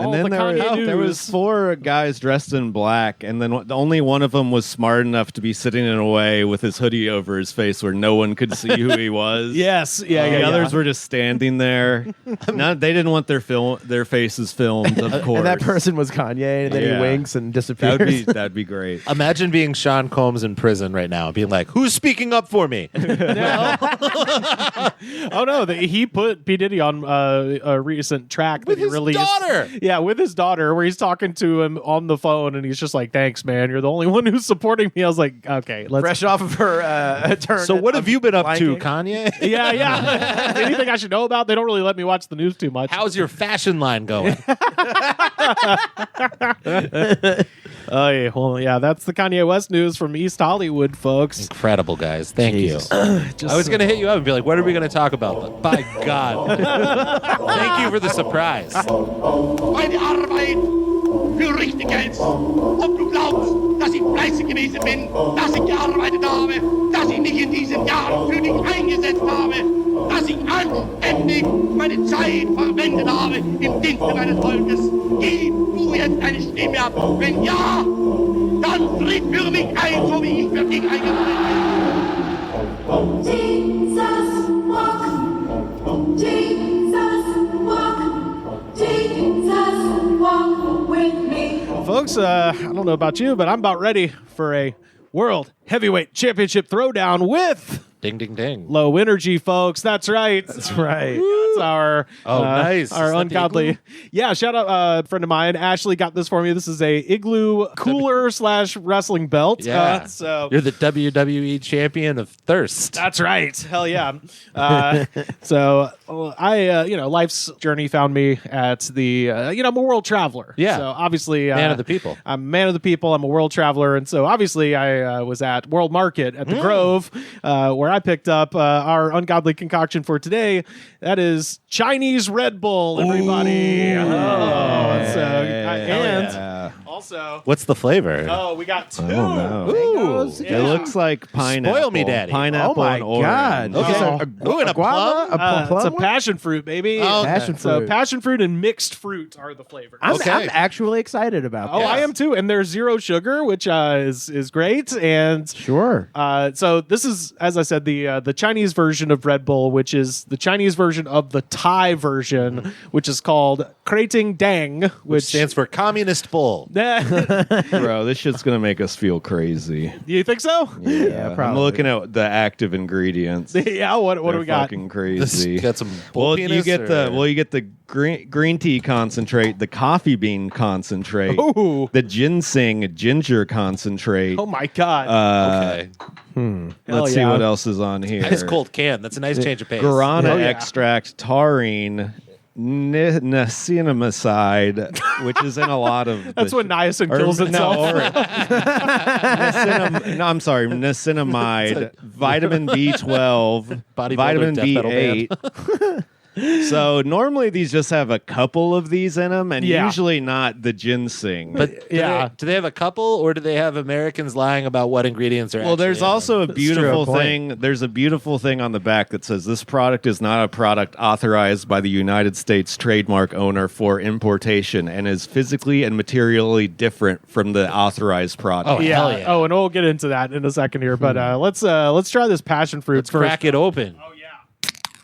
And then the Kanye there was news. 4 guys dressed in black, and then only one of them was smart enough to be sitting in a way with his hoodie over his face where no one could see who he was. Yes, yeah, The yeah. others were just standing there. They didn't want their faces filmed, of course. And that person was Kanye, and then Yeah. he winks and disappears. That'd be great. Imagine being Sean Combs in prison right now, being like, "Who's speaking up for me?" Oh no, he put P Diddy on a recent track With that he his released. daughter! Yeah, with his daughter, where he's talking to him on the phone, and he's just like, "Thanks, man. You're the only one who's supporting me." I was like, "Okay, let's." Fresh off of her turn. So what have you been up to, planking. Kanye? Yeah, yeah. Anything I should know about? They don't really let me watch the news too much. How's your fashion line going? Oh yeah, well, yeah. That's the Kanye West news from East Hollywood, folks. Incredible, guys. Thank you. I was going to hit you up and be like, what are we going to talk about? But by God. Thank you for the surprise. Meine Arbeit für richtig Geld. Ob du glaubst, dass ich fleißig gewesen bin, dass ich gearbeitet habe, dass ich mich in diesen Jahren für dich eingesetzt habe, dass ich anständig meine Zeit verwendet habe im Dienste meines Volkes. Gib du jetzt eine Stimme ab. Wenn ja, dann tritt für mich ein, so wie ich für dich eingetreten bin. Jesus walk, Jesus walk, Jesus walk with me. Folks, I don't know about you, but I'm about ready for a World Heavyweight Championship throwdown with Ding, ding, ding. Low Energy, folks. That's right. That's right. That's our nice. our Is that the ungodly. igloo? Yeah, shout out a friend of mine, Ashley, got this for me. This is a igloo cooler / wrestling belt. Yeah. So You're the WWE champion of thirst. that's right. Hell yeah. So I, life's journey found me at the, I'm a world traveler. Yeah. So obviously, Man of the people. I'm a man of the people. I'm a world traveler, and so obviously I was at World Market at the Grove, where I picked up our ungodly concoction for today. That is Chinese Red Bull, everybody. And also, What's the flavor? we got 2. Ooh. Yeah. It looks like pineapple. Spoil me, Daddy. Pineapple Oh my and orange. God. Okay. Is it Ooh, and a guava? plum? A plum It's a one? passion fruit, baby. Oh, Passion So fruit. passion fruit and mixed fruit are the flavors. I'm Okay. actually excited about Oh, that. I am too, and there's 0 sugar, which is great. And Sure. so this is, as I said, the Chinese version of Red Bull, which is the Chinese version of the Thai version, which is called Krating Dang, Which stands for Communist Bull. Bro, this shit's gonna make us feel crazy. You think so? Yeah, I'm probably. looking at the active ingredients. Yeah. What do They're we got? Fucking This crazy. got some bull Well, penis, you get or- you get the green tea concentrate, the coffee bean concentrate, Ooh. the ginseng ginger concentrate. Oh my God. Okay. Hell Let's see yeah. what else is on here. Nice cold can. That's a nice change of pace. Guarana Oh, yeah. extract, taurine, niacinamide, which is in a lot of. That's when niacin or- kills itself. I'm sorry, niacinamide, vitamin B12, Bodybuilder vitamin death metal B8, So normally these just have a couple of these in them, and usually not the ginseng. But do they have a couple, or do they have Americans lying about what ingredients are? Well, there's also a beautiful thing. There's a beautiful thing on the back that says this product is not a product authorized by the United States trademark owner for importation and is physically and materially different from the authorized product. Oh, hell yeah. Oh, and we'll get into that in a second here. But let's try this passion fruit Let's first. crack it open. Oh yeah.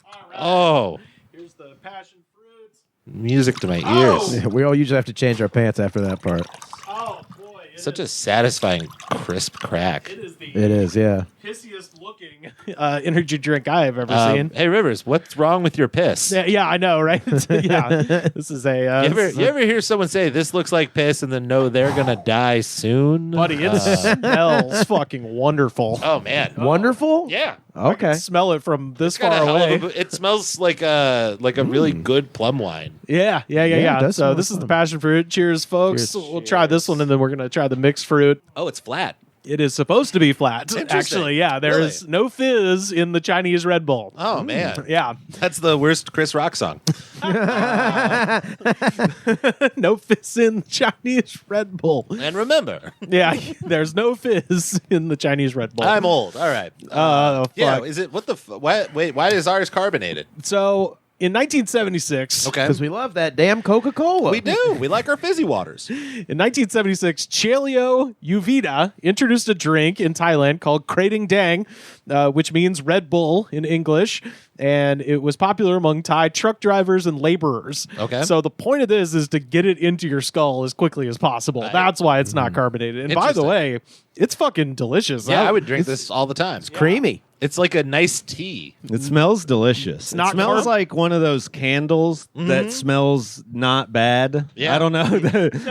All right. Oh. Here's the passion fruit. Music to my ears. We all usually have to change our pants after that part. Oh boy. Such a satisfying, crisp crack. It is the It is, yeah. pissiest looking energy drink I have ever seen. Hey, Rivers, what's wrong with your piss? Yeah, I know, right? Yeah. This is a... You ever hear someone say, this looks like piss, and then know they're going to die soon? Buddy, it smells fucking wonderful. Oh, man. Wonderful? Yeah. Okay. Smell it from this It's got far a hell away. of it smells like a really good plum wine. Yeah. it does So smell this is fun. the passion fruit. Cheers, folks. Cheers. We'll try this one, and then we're going to try the mixed fruit. Oh, it's flat. It is supposed to be flat. Interesting. Actually, yeah. There Really? is no fizz in the Chinese Red Bull. Oh, man. Yeah. That's the worst Chris Rock song. No fizz in the Chinese Red Bull. And remember, Yeah, there's no fizz in the Chinese Red Bull. I'm old. All right. Fuck. Yeah, is it, what the, why is ours carbonated? So in 1976, Okay. Because we love that damn Coca-Cola. We do. We like our fizzy waters. in 1976, Chelio Uvida introduced a drink in Thailand called Krating Dang, which means Red Bull in English, and it was popular among Thai truck drivers and laborers. Okay. So the point of this is to get it into your skull as quickly as possible. That's why it's not carbonated. And by the Interesting. way, it's fucking delicious. Yeah, I would drink this all the time. Creamy. It's like a nice tea. It smells delicious. not It smells carb- like one of those candles that smells not bad. Yeah. I don't know.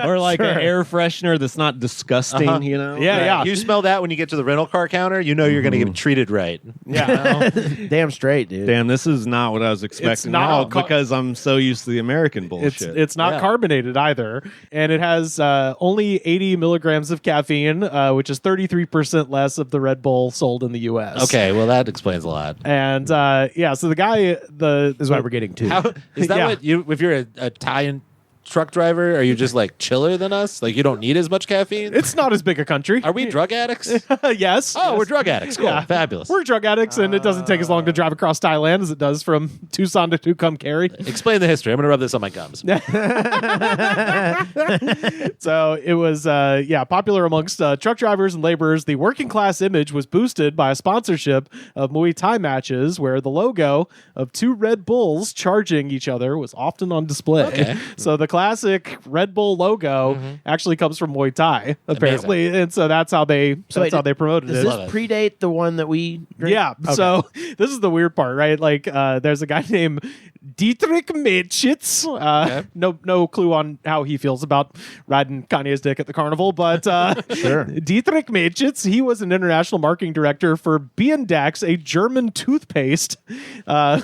Or like Sure. an air freshener that's not disgusting, you know? Yeah. You smell that when you get to the rental car counter, you know you're going to get treated right. Yeah. Damn straight, dude. Damn, this is not what I was expecting not at all car- because I'm so used to the American bullshit. It's not Yeah. carbonated either, and it has only 80 milligrams of caffeine, which is 33% less of the Red Bull sold in the U.S. Okay, well, that explains a lot. And so the guy, This is why we're getting two. How, is that Yeah. what you, if you're a Thai truck driver, are you just like chiller than us? Like you don't need as much caffeine? it's not as big a country. Are we drug addicts? Yes. Oh, yes. we're drug addicts. Cool. Yeah. Fabulous. We're drug addicts, and it doesn't take as long to drive across Thailand as it does from Tucson to Tucumcari. Explain the history. I'm going to rub this on my gums. So it was, popular amongst truck drivers and laborers. The working class image was boosted by a sponsorship of Muay Thai matches where the logo of two Red Bulls charging each other was often on display. Okay. So the classic Red Bull logo actually comes from Muay Thai, apparently. And so that's how they how they promoted Does it. this Love it. predate the one that we drink? Yeah. Okay. So this is the weird part, right? Like, there's a guy named Dietrich Mateschitz. No clue on how he feels about riding Kanye's dick at the carnival, but Sure. Dietrich Mateschitz, he was an international marketing director for B&Dax, a German toothpaste,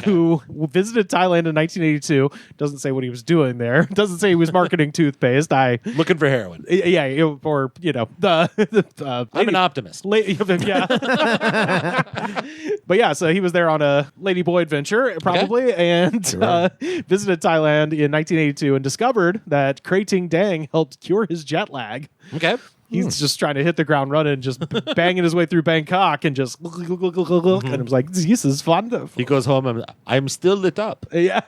who visited Thailand in 1982. Doesn't say what he was doing there. Doesn't say he was marketing toothpaste. Looking for heroin. Or the I'm an optimist. yeah. But yeah, so he was there on a Lady Boy adventure, probably, and visited Thailand in 1982 and discovered that Krating Dang helped cure his jet lag. Okay. He's just trying to hit the ground running, just banging his way through Bangkok, and just and I was like, "This is fun." He goes home. I'm still lit up. Yeah.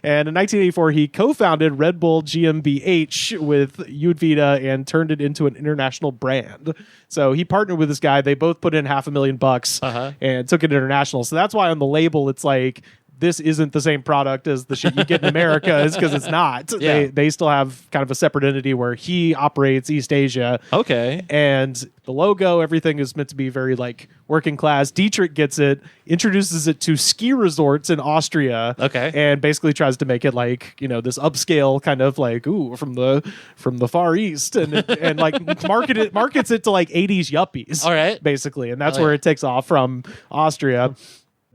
And in 1984, he co-founded Red Bull GmbH with Udvita and turned it into an international brand. So he partnered with this guy. They both put in $500,000 and took it international. So that's why on the label it's like, this isn't the same product as the shit you get in America, is because it's not. Yeah. They still have kind of a separate entity where he operates East Asia. Okay. And the logo, everything is meant to be very like working class. Dietrich gets it, introduces it to ski resorts in Austria. Okay. And basically tries to make it like, this upscale kind of like, from the Far East, and like markets it to like 80s yuppies. All right. Basically. And that's Oh, where yeah. it takes off from Austria.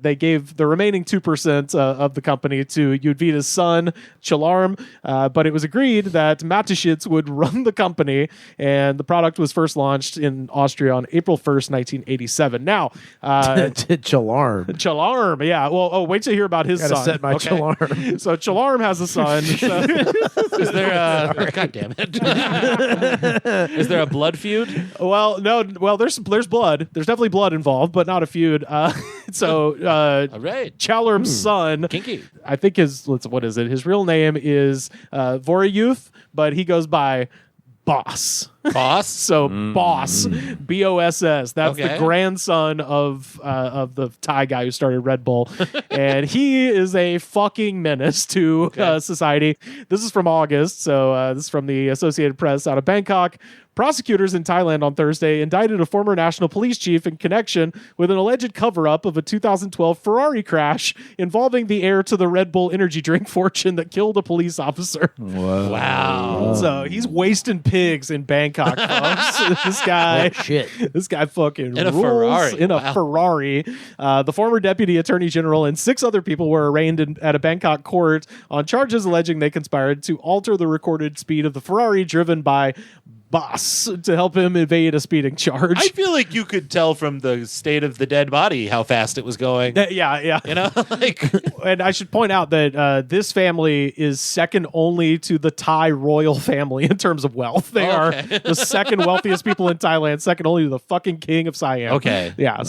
they gave the remaining 2% of the company to Judvita's son, Chalarm, but it was agreed that Mateschitz would run the company, and the product was first launched in Austria on April 1st, 1987. Now, Chalarm. Chalarm, yeah. Well, wait till you hear about his Gotta son. set my Chalarm. So Chalarm has a son. Is there God damn it. Is there a blood feud? Well, no. Well, there's blood. There's definitely blood involved, but not a feud. So All right. Chalarm's son, Kinky. I think what is it? His real name is Vorayuth, but he goes by Boss. Boss? So Boss, Boss. That's the Okay. grandson of the Thai guy who started Red Bull, and he is a fucking menace to society. This is from August, so this is from the Associated Press out of Bangkok. Prosecutors in Thailand on Thursday indicted a former national police chief in connection with an alleged cover-up of a 2012 Ferrari crash involving the heir to the Red Bull energy drink fortune that killed a police officer. Whoa. Wow. So he's wasting pigs in Bangkok, folks. This guy, this guy fucking In a rules Ferrari. in a Wow. Ferrari. The former deputy attorney general and 6 other people were arraigned at a Bangkok court on charges alleging they conspired to alter the recorded speed of the Ferrari driven by Boss to help him evade a speeding charge. I feel like you could tell from the state of the dead body how fast it was going. Yeah. You know, like And I should point out that this family is second only to the Thai royal family in terms of wealth. They are the second wealthiest people in Thailand, second only to the fucking king of Siam. Okay. Yeah.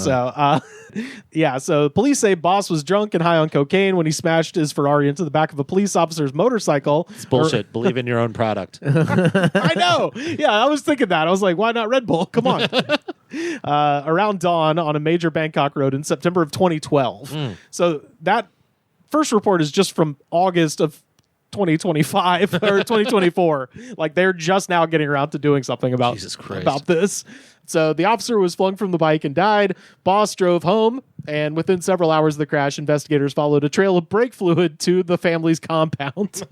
So police say Boss was drunk and high on cocaine when he smashed his Ferrari into the back of a police officer's motorcycle. it's bullshit. Believe in your own product. I know. Yeah, I was thinking that. I was like, why not Red Bull? Come on. Around dawn on a major Bangkok road in September of 2012. So that first report is just from August of 2025 or 2024. Like they're just now getting around to doing something about this. So the officer was flung from the bike and died. Boss drove home, and within several hours of the crash, investigators followed a trail of brake fluid to the family's compound.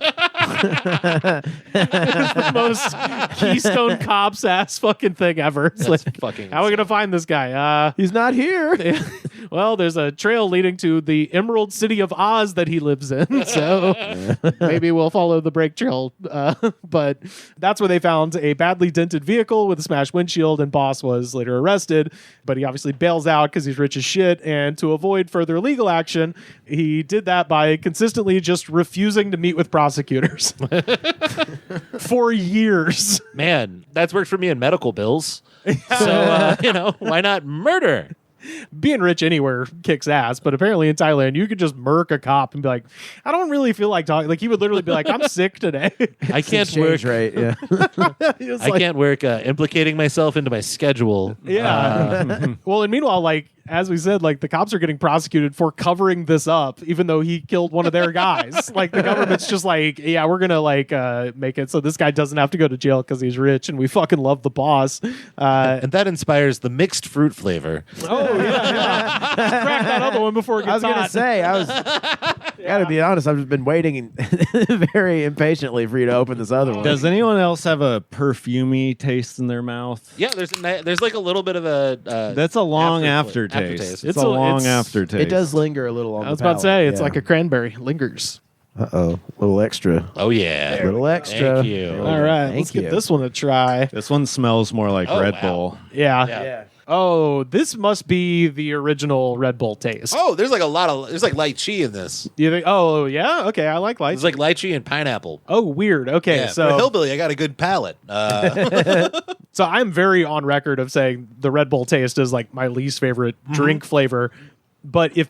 It's the most Keystone Cops ass fucking thing ever. It's That's like, fucking how are we gonna find this guy? He's not here. Well, there's a trail leading to the Emerald City of Oz that he lives in, so maybe we'll follow the brake trail. But that's where they found a badly dented vehicle with a smashed windshield, and Boss was later arrested. But he obviously bails out because he's rich as shit, and to avoid further legal action, he did that by consistently just refusing to meet with prosecutors for years. Man, that's worked for me in medical bills. So, why not murder? Being rich anywhere kicks ass, but apparently in Thailand you could just murk a cop and be like, I don't really feel like talking. Like he would literally be like, I'm sick today. I can't work. Right? Yeah. I can't work implicating myself into my schedule. Yeah. Well, and meanwhile, like as we said, like the cops are getting prosecuted for covering this up, even though he killed one of their guys. Like the government's just like, yeah, we're gonna make it so this guy doesn't have to go to jail because he's rich, and we fucking love the boss. And that inspires the mixed fruit flavor. Oh yeah. Crack that other one before it gets I was gonna hot. say, gotta be honest, I've just been waiting very impatiently for you to open this other one. Does anyone else have a perfumey taste in their mouth? Yeah, there's like a little bit of a. That's a long aftertaste. It's a long aftertaste. It does linger a little on I was the about to say palate, it's like a cranberry, lingers. Uh-oh. A little extra. Oh yeah, A little extra. Thank you. All right, Thank let's you. get this one a try. This one smells more like Red wow. Bull. Yeah. Yeah. Oh, this must be the original Red Bull taste. Oh, there's like there's like lychee in this. You think? Oh, yeah. Okay, I like lights. There's like lychee and pineapple. Oh, weird. Okay, Yeah, for a so hillbilly, I got a good palate. so I'm very on record of saying the Red Bull taste is like my least favorite drink flavor. But if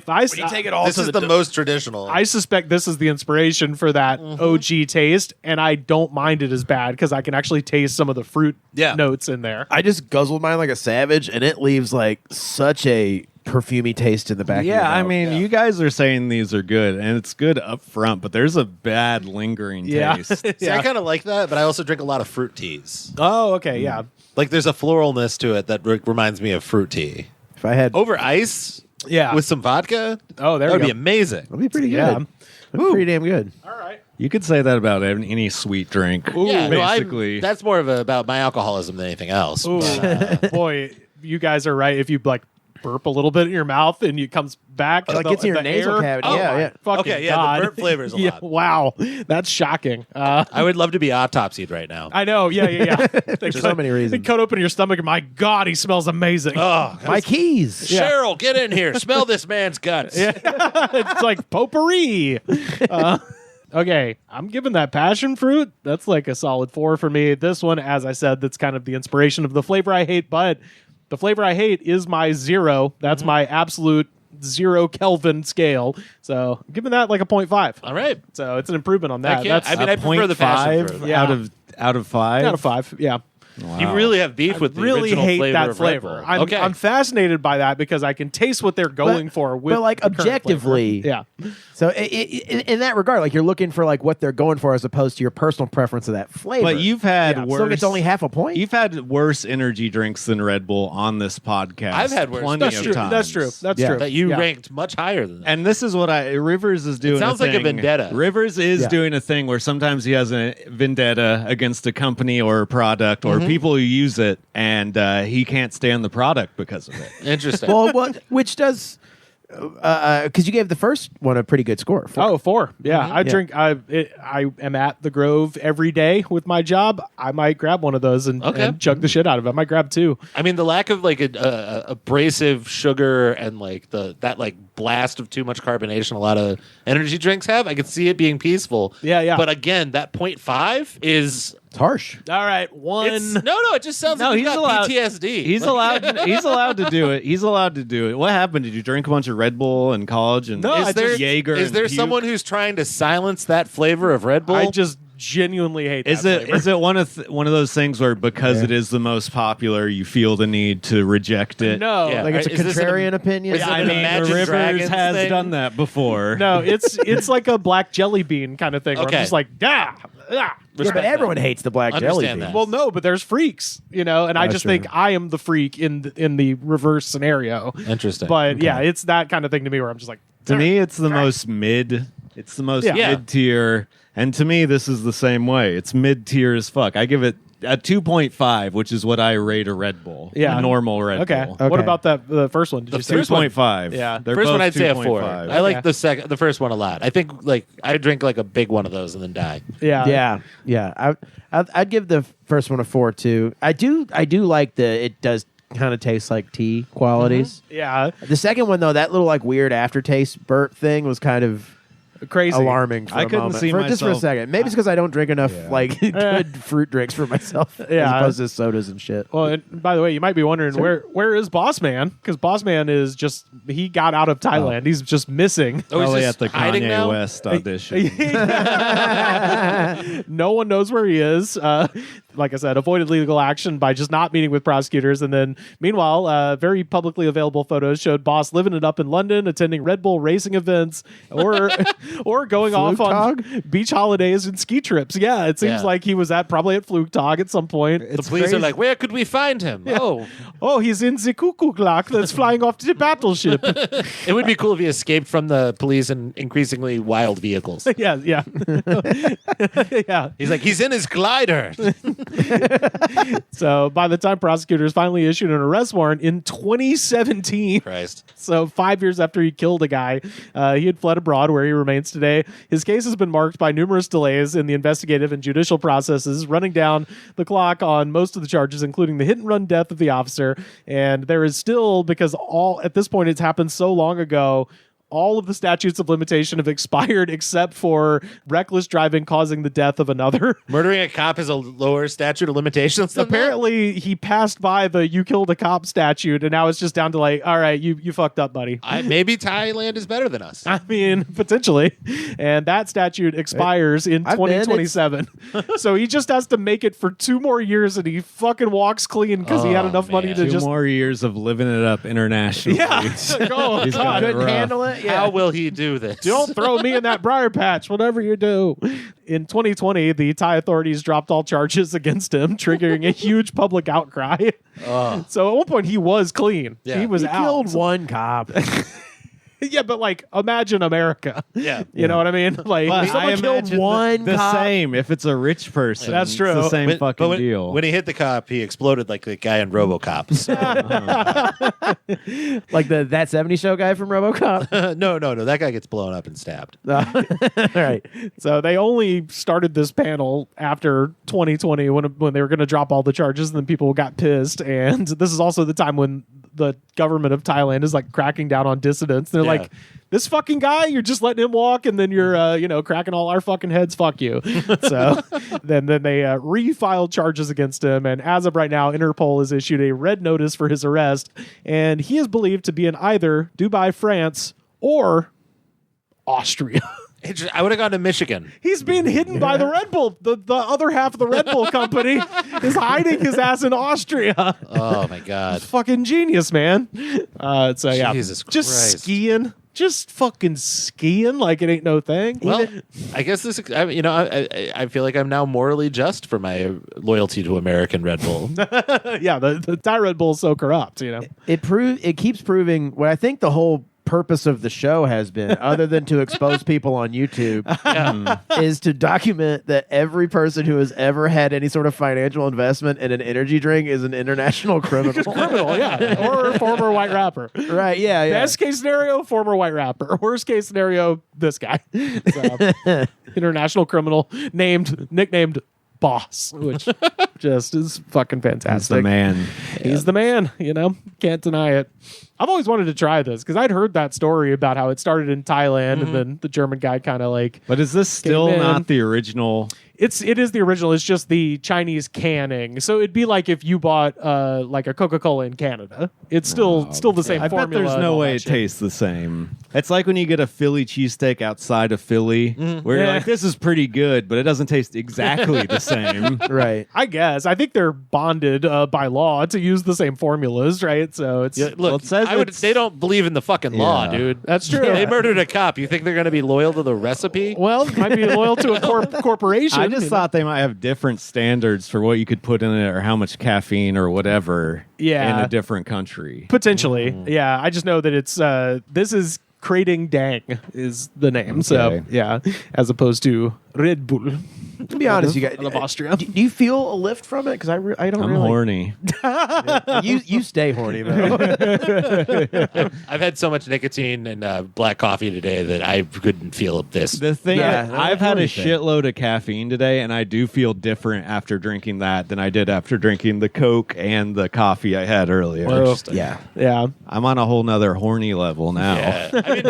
I take it all this is the most traditional. I suspect this is the inspiration for that OG taste, and I don't mind it as bad because I can actually taste some of the fruit notes in there. I just guzzled mine like a savage, and it leaves like such a perfumey taste in the back. Yeah, of your I mouth. mean, you guys are saying these are good, and it's good up front, but there's a bad lingering taste. See, I kind of like that, but I also drink a lot of fruit teas. Oh, okay, yeah. Like there's a floralness to it that reminds me of fruit tea. If I had, Over ice, Yeah. with some vodka. Oh, there that we would go. be amazing. that'd be pretty good. Yeah. That'd be pretty damn good. All right. You could say that about any sweet drink. Yeah, no, basically. that's more of about my alcoholism than anything else. Ooh, But, boy, you guys are right. If you like burp a little bit in your mouth and it comes back. It gets in your nasal cavity. Oh, Yeah. Okay, yeah, the burp flavor is a lot. Wow, that's shocking. I would love to be autopsied right now. I know. Yeah. There's so many reasons. They cut open your stomach and my God, he smells amazing. Oh, My keys. Cheryl, get in here. Smell this man's guts. It's like potpourri. Okay, I'm giving that passion fruit. That's like a solid 4 for me. This one, as I said, that's kind of the inspiration of the flavor I hate, but the flavor I hate is my 0. That's my absolute 0 Kelvin scale. So I'm giving that like a 0.5. All right. So it's an improvement on that. That's, I mean, I prefer the passion fruit. Yeah. out of 5. Out of 5, yeah. Wow. You really have beef with the Really original hate flavor that of Red flavor. Bull. I'm fascinated by that because I can taste what they're going for with but like the current objectively, flavor. Yeah. So in that regard, like you're looking for like what they're going for as opposed to your personal preference of that flavor. But you've had worse. So it's only half a point. You've had worse energy drinks than Red Bull on this podcast. I've had worse. plenty That's of true. times. That's true. That's true. That you Yeah. ranked much higher than that. And this is what Rivers is doing. sounds like a thing. vendetta. Rivers is doing a thing where sometimes he has a vendetta against a company or a product or people who use it, and he can't stand the product because of it. Interesting. well, which does because you gave the first one a pretty good score. 4. 4. Yeah, I drink. I am at the Grove every day with my job. I might grab one of those and chug the shit out of it. I might grab 2. I mean, the lack of like a abrasive sugar and like that like blast of too much carbonation a lot of energy drinks have, I could see it being peaceful. Yeah. But again, that 0.5 is It's harsh. All right, 1. no. It just sounds like he's got PTSD. He's allowed. He's allowed to do it. He's allowed to do it. What happened? Did you drink a bunch of Red Bull in college? And Is there Jaeger? is and there puke? someone who's trying to silence that flavor of Red Bull? I just genuinely hate Is that it flavor. is it one of those things where because it is the most popular, you feel the need to reject it? No. Yeah. Like it's a Is this an- contrarian opinion. is it I an mean, Imagine Rivers Dragons has thing? done that before. No, it's like a black jelly bean kind of thing. Where Okay. I'm just like, Yeah, but everyone hates the black jelly Understand bean. that. Well, no, but there's freaks, and I just true. think I am the freak in the reverse scenario. Interesting. But yeah, it's that kind of thing to me where I'm just like, To me, it's the most mid. It's the most Yeah. mid tier, and to me, this is the same way. It's mid tier as fuck. I give it a 2.5, which is what I rate a Red Bull. Yeah. A normal Red okay. Bull. Okay. What about the first one? Did you say? 3.5. Yeah. They're First both one I'd say a 4. 2.5. I like Okay. the first one a lot. I think like I drink like a big one of those and then die. Yeah. Yeah. I'd give the first one a 4 too. I do like it does kind of taste like tea qualities. Yeah. The second one though, that little like weird aftertaste burp thing was kind of Crazy. alarming. For I a couldn't moment. see just for a myself- second. Maybe it's because I don't drink enough like good fruit drinks for myself, Yeah. as opposed to sodas and shit. Well, and by the way, you might be wondering where is Boss Man? Because Boss Man is just he got out of Thailand. He's just missing. Oh, he's Probably just at the hiding Kanye now? West audition. No one knows where he is. Like I said, avoided legal action by just not meeting with prosecutors. And then, meanwhile, very publicly available photos showed Boss living it up in London, attending Red Bull racing events, or going off on beach holidays and ski trips. Yeah, it seems Yeah. like he was probably at Flugtag at some point. The police are like, where could we find him? Oh, he's in the cuckoo clock that's flying off to the battleship. It would be cool if he escaped from the police in increasingly wild vehicles. Yeah. Yeah. He's like, he's in his glider. So by the time prosecutors finally issued an arrest warrant in 2017, Christ. so 5 years after he killed a guy, he had fled abroad where he remains today. His case has been marked by numerous delays in the investigative and judicial processes, running down the clock on most of the charges, including the hit and run death of the officer. And there is still, because at this point it's happened so long ago, all of the statutes of limitation have expired except for reckless driving causing the death of another. Murdering a cop is a lower statute of limitations than Apparently, he passed by the "you killed a cop" statute, and now it's just down to like, all right, you fucked up, buddy. Maybe Thailand is better than us. I mean, potentially. And that statute expires in I've been. 2027. So he just has to make it for 2 more years, and he fucking walks clean because he had enough money man. to 2 just. more years of living it up internationally. Yeah. Oh, He's got God. it Couldn't rough. handle it. Yeah. How will he do this? Don't throw me in that briar patch, whatever you do. In 2020, the Thai authorities dropped all charges against him, triggering a huge public outcry. So at one point, he was clean. Yeah. He was He out. killed one cop. Yeah, but like, imagine America. Yeah. You know what I mean? Like, But someone I killed imagine one the cop. same. If it's a rich person, That's true. It's the same fucking when, deal. When he hit the cop, he exploded like the guy in RoboCop. So- Like the That 70 Show guy from RoboCop. no, that guy gets blown up and stabbed. All right. so they only started this panel after 2020 when they were going to drop all the charges, and then people got pissed. And this is also the time when the government of Thailand is like cracking down on dissidents. They're like, this fucking guy, you're just letting him walk, and then you're cracking all our fucking heads. Fuck you. So then they refiled charges against him, and as of right now, Interpol has issued a red notice for his arrest, and he is believed to be in either Dubai, France, or Austria. I would have gone to Michigan. He's being hidden by the Red Bull. The other half of the Red Bull company is hiding his ass in Austria. Oh my god. Fucking genius, man. So yeah, Jesus just Christ. skiing. Just fucking skiing like it ain't no thing. Well, I guess this. I feel like I'm now morally just for my loyalty to American Red Bull. Yeah, the Thai Red Bull is so corrupt. It keeps proving what I think the whole purpose of the show has been, other than to expose people on YouTube, is to document that every person who has ever had any sort of financial investment in an energy drink is an international criminal. Criminal, yeah, or a former white rapper. Right? Yeah. Best case scenario, former white rapper. Worst case scenario, this guy. So, international criminal nicknamed Boss, which just is fucking fantastic. He's the man. He's the man, can't deny it. I've always wanted to try this because I'd heard that story about how it started in Thailand and then the German guy kind of like. But is this still in. not the original? It is the original. It's just the Chinese canning. So it'd be like if you bought like a Coca-Cola in Canada. It's still the same I formula. bet there's and no all way that it shit. tastes the same. It's like when you get a Philly cheesesteak outside of Philly, where you're Yeah. like, this is pretty good, but it doesn't taste exactly the same. Right. I guess. I think they're bonded by law to use the same formulas, right? So it's Look, it says they don't believe in the fucking law, Yeah. dude. That's true. They murdered a cop. You think they're going to be loyal to the recipe? well, might be loyal to a corporation. I just thought they might have different standards for what you could put in it or how much caffeine or whatever in a different country. potentially. Yeah, I just know that it's this is Krating Dang is the name. So Okay. yeah, as opposed to Red Bull. To be honest, you guys, Out of Austria. do you feel a lift from it? Because I don't I'm really. horny. You stay horny though. I've had so much nicotine and black coffee today that I couldn't feel this. The thing, Yeah, I've had a everything. shitload of caffeine today, and I do feel different after drinking that than I did after drinking the Coke and the coffee I had earlier. Oh. Yeah. Yeah. I'm on a whole nother horny level now. Yeah. I mean,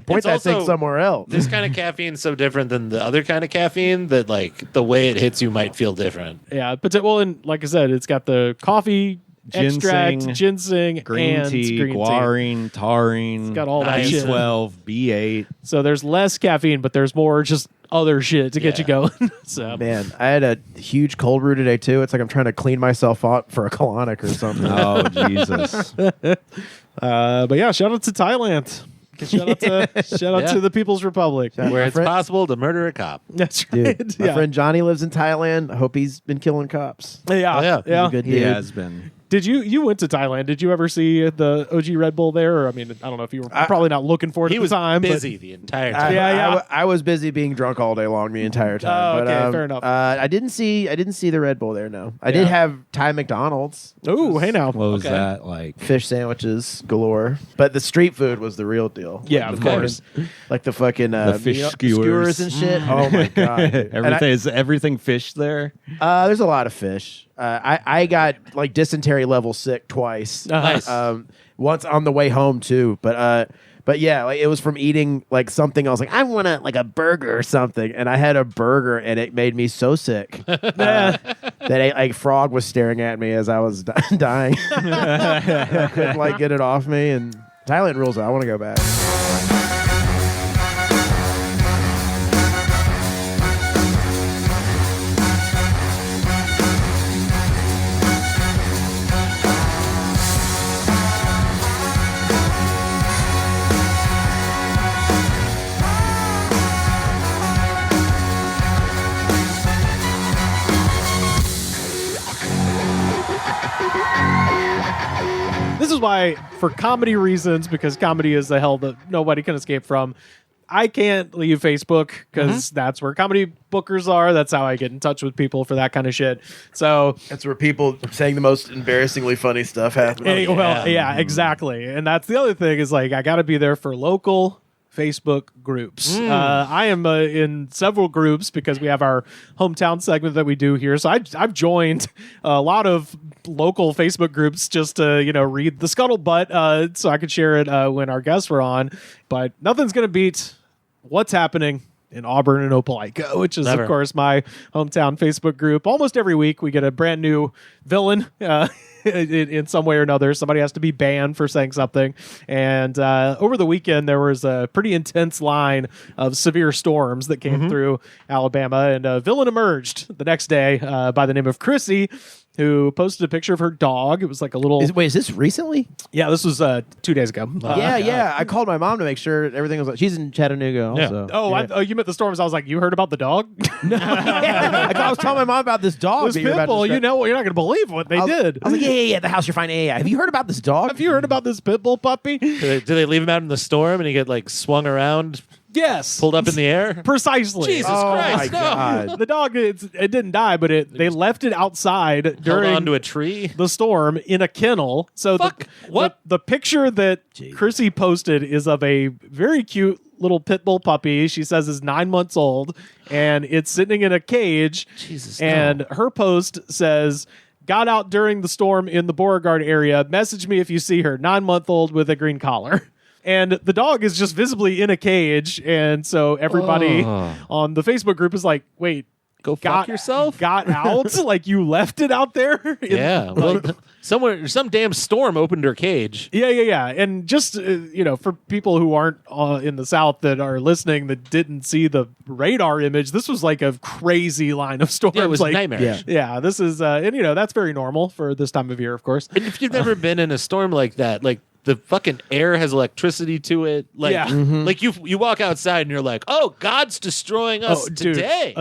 Point it's that thing also- somewhere else. This kind of caffeine is so different than the other kind of caffeine that like the way it hits you might feel different. Yeah, but well, and like I said, it's got the coffee extract, ginseng, green and tea, green tea. guarine, taurine, It's got all that shit. B12, B8. So there's less caffeine, but there's more just other shit to get you going. So Man, I had a huge cold brew today too. It's like I'm trying to clean myself out for a colonic or something. Oh, Jesus. but yeah, shout out to Thailand. Shout out to the People's Republic. Shout out Where my it's friend- possible to murder a cop. That's right. Dude, my yeah. friend Johnny lives in Thailand. I hope he's been killing cops. Yeah, Oh, yeah. yeah. He's a good He dude. has been. Did you went to Thailand? Did you ever see the OG Red Bull there? Or, I mean, I don't know if you were probably not looking for it He at was the time. busy the entire I, time. Yeah. I was busy being drunk all day long the entire time. Oh, but, okay, fair enough. I didn't see the Red Bull there. No, I did Yeah. have Thai McDonald's. But, ooh, hey now. What was Okay. that like? Fish sandwiches galore, but the street food was the real deal. Yeah, Like of the fucking- course. like the fucking The fish skewers. and shit. Oh my god, dude. And Everything is everything fish there. there's a lot of fish. I got like dysentery level sick twice. Nice. Once on the way home too, but yeah, like it was from eating like something. I was like, I want a burger or something, and I had a burger, and it made me so sick that a frog was staring at me as I was dying. I couldn't like get it off me. And Thailand rules. I want to go back. This is why, for comedy reasons, because comedy is the hell that nobody can escape from, I can't leave Facebook because that's where comedy bookers are. That's how I get in touch with people for that kind of shit. So That's where people saying the most embarrassingly funny stuff happen. yeah, exactly. And that's the other thing is like I got to be there for local Facebook groups. I am in several groups because we have our hometown segment that we do here. So I've joined a lot of local Facebook groups just to read the scuttlebutt so I could share it when our guests were on. But nothing's gonna beat what's happening in Auburn and Opelika, which is, of course, my hometown Facebook group. Almost every week, we get a brand new villain in some way or another. Somebody has to be banned for saying something. And over the weekend, there was a pretty intense line of severe storms that came through Alabama, and a villain emerged the next day by the name of Chrissy, who posted a picture of her dog. It was like a little... Wait, is this recently? Yeah, this was 2 days ago. Yeah. I called my mom to make sure everything was... She's in Chattanooga also. Oh, you meant the storms. I was like, you heard about the dog? I was telling my mom about this dog. This pit bull, you're not going to believe what they did. I was like, yeah, the house you're finding. Yeah. Have you heard about this dog? Have you heard about this pit bull puppy? Do they leave him out in the storm and he get like swung around? Yes. Pulled up in the air? Precisely. Jesus Christ, my God. The dog, it didn't die, but they left it outside during Held onto a tree? the storm in a kennel. So the picture that Chrissy posted is of a very cute little pit bull puppy. She says is 9 months old, and it's sitting in a cage. Jesus, and her post says, got out during the storm in the Beauregard area. Message me if you see her. 9-month-old with a green collar. And the dog is just visibly in a cage. And so everybody on the Facebook group is like, wait, go fuck yourself? Got out? Like you left it out there? Yeah. Well, some damn storm opened her cage. Yeah. And just, for people who aren't in the South that are listening that didn't see the radar image, this was like a crazy line of storms. Yeah, it was like, nightmarish. Yeah, this is, and that's very normal for this time of year, of course. And if you've never been in a storm like that, like, the fucking air has electricity to it. Like, like you walk outside and you're like, oh, God's destroying us today.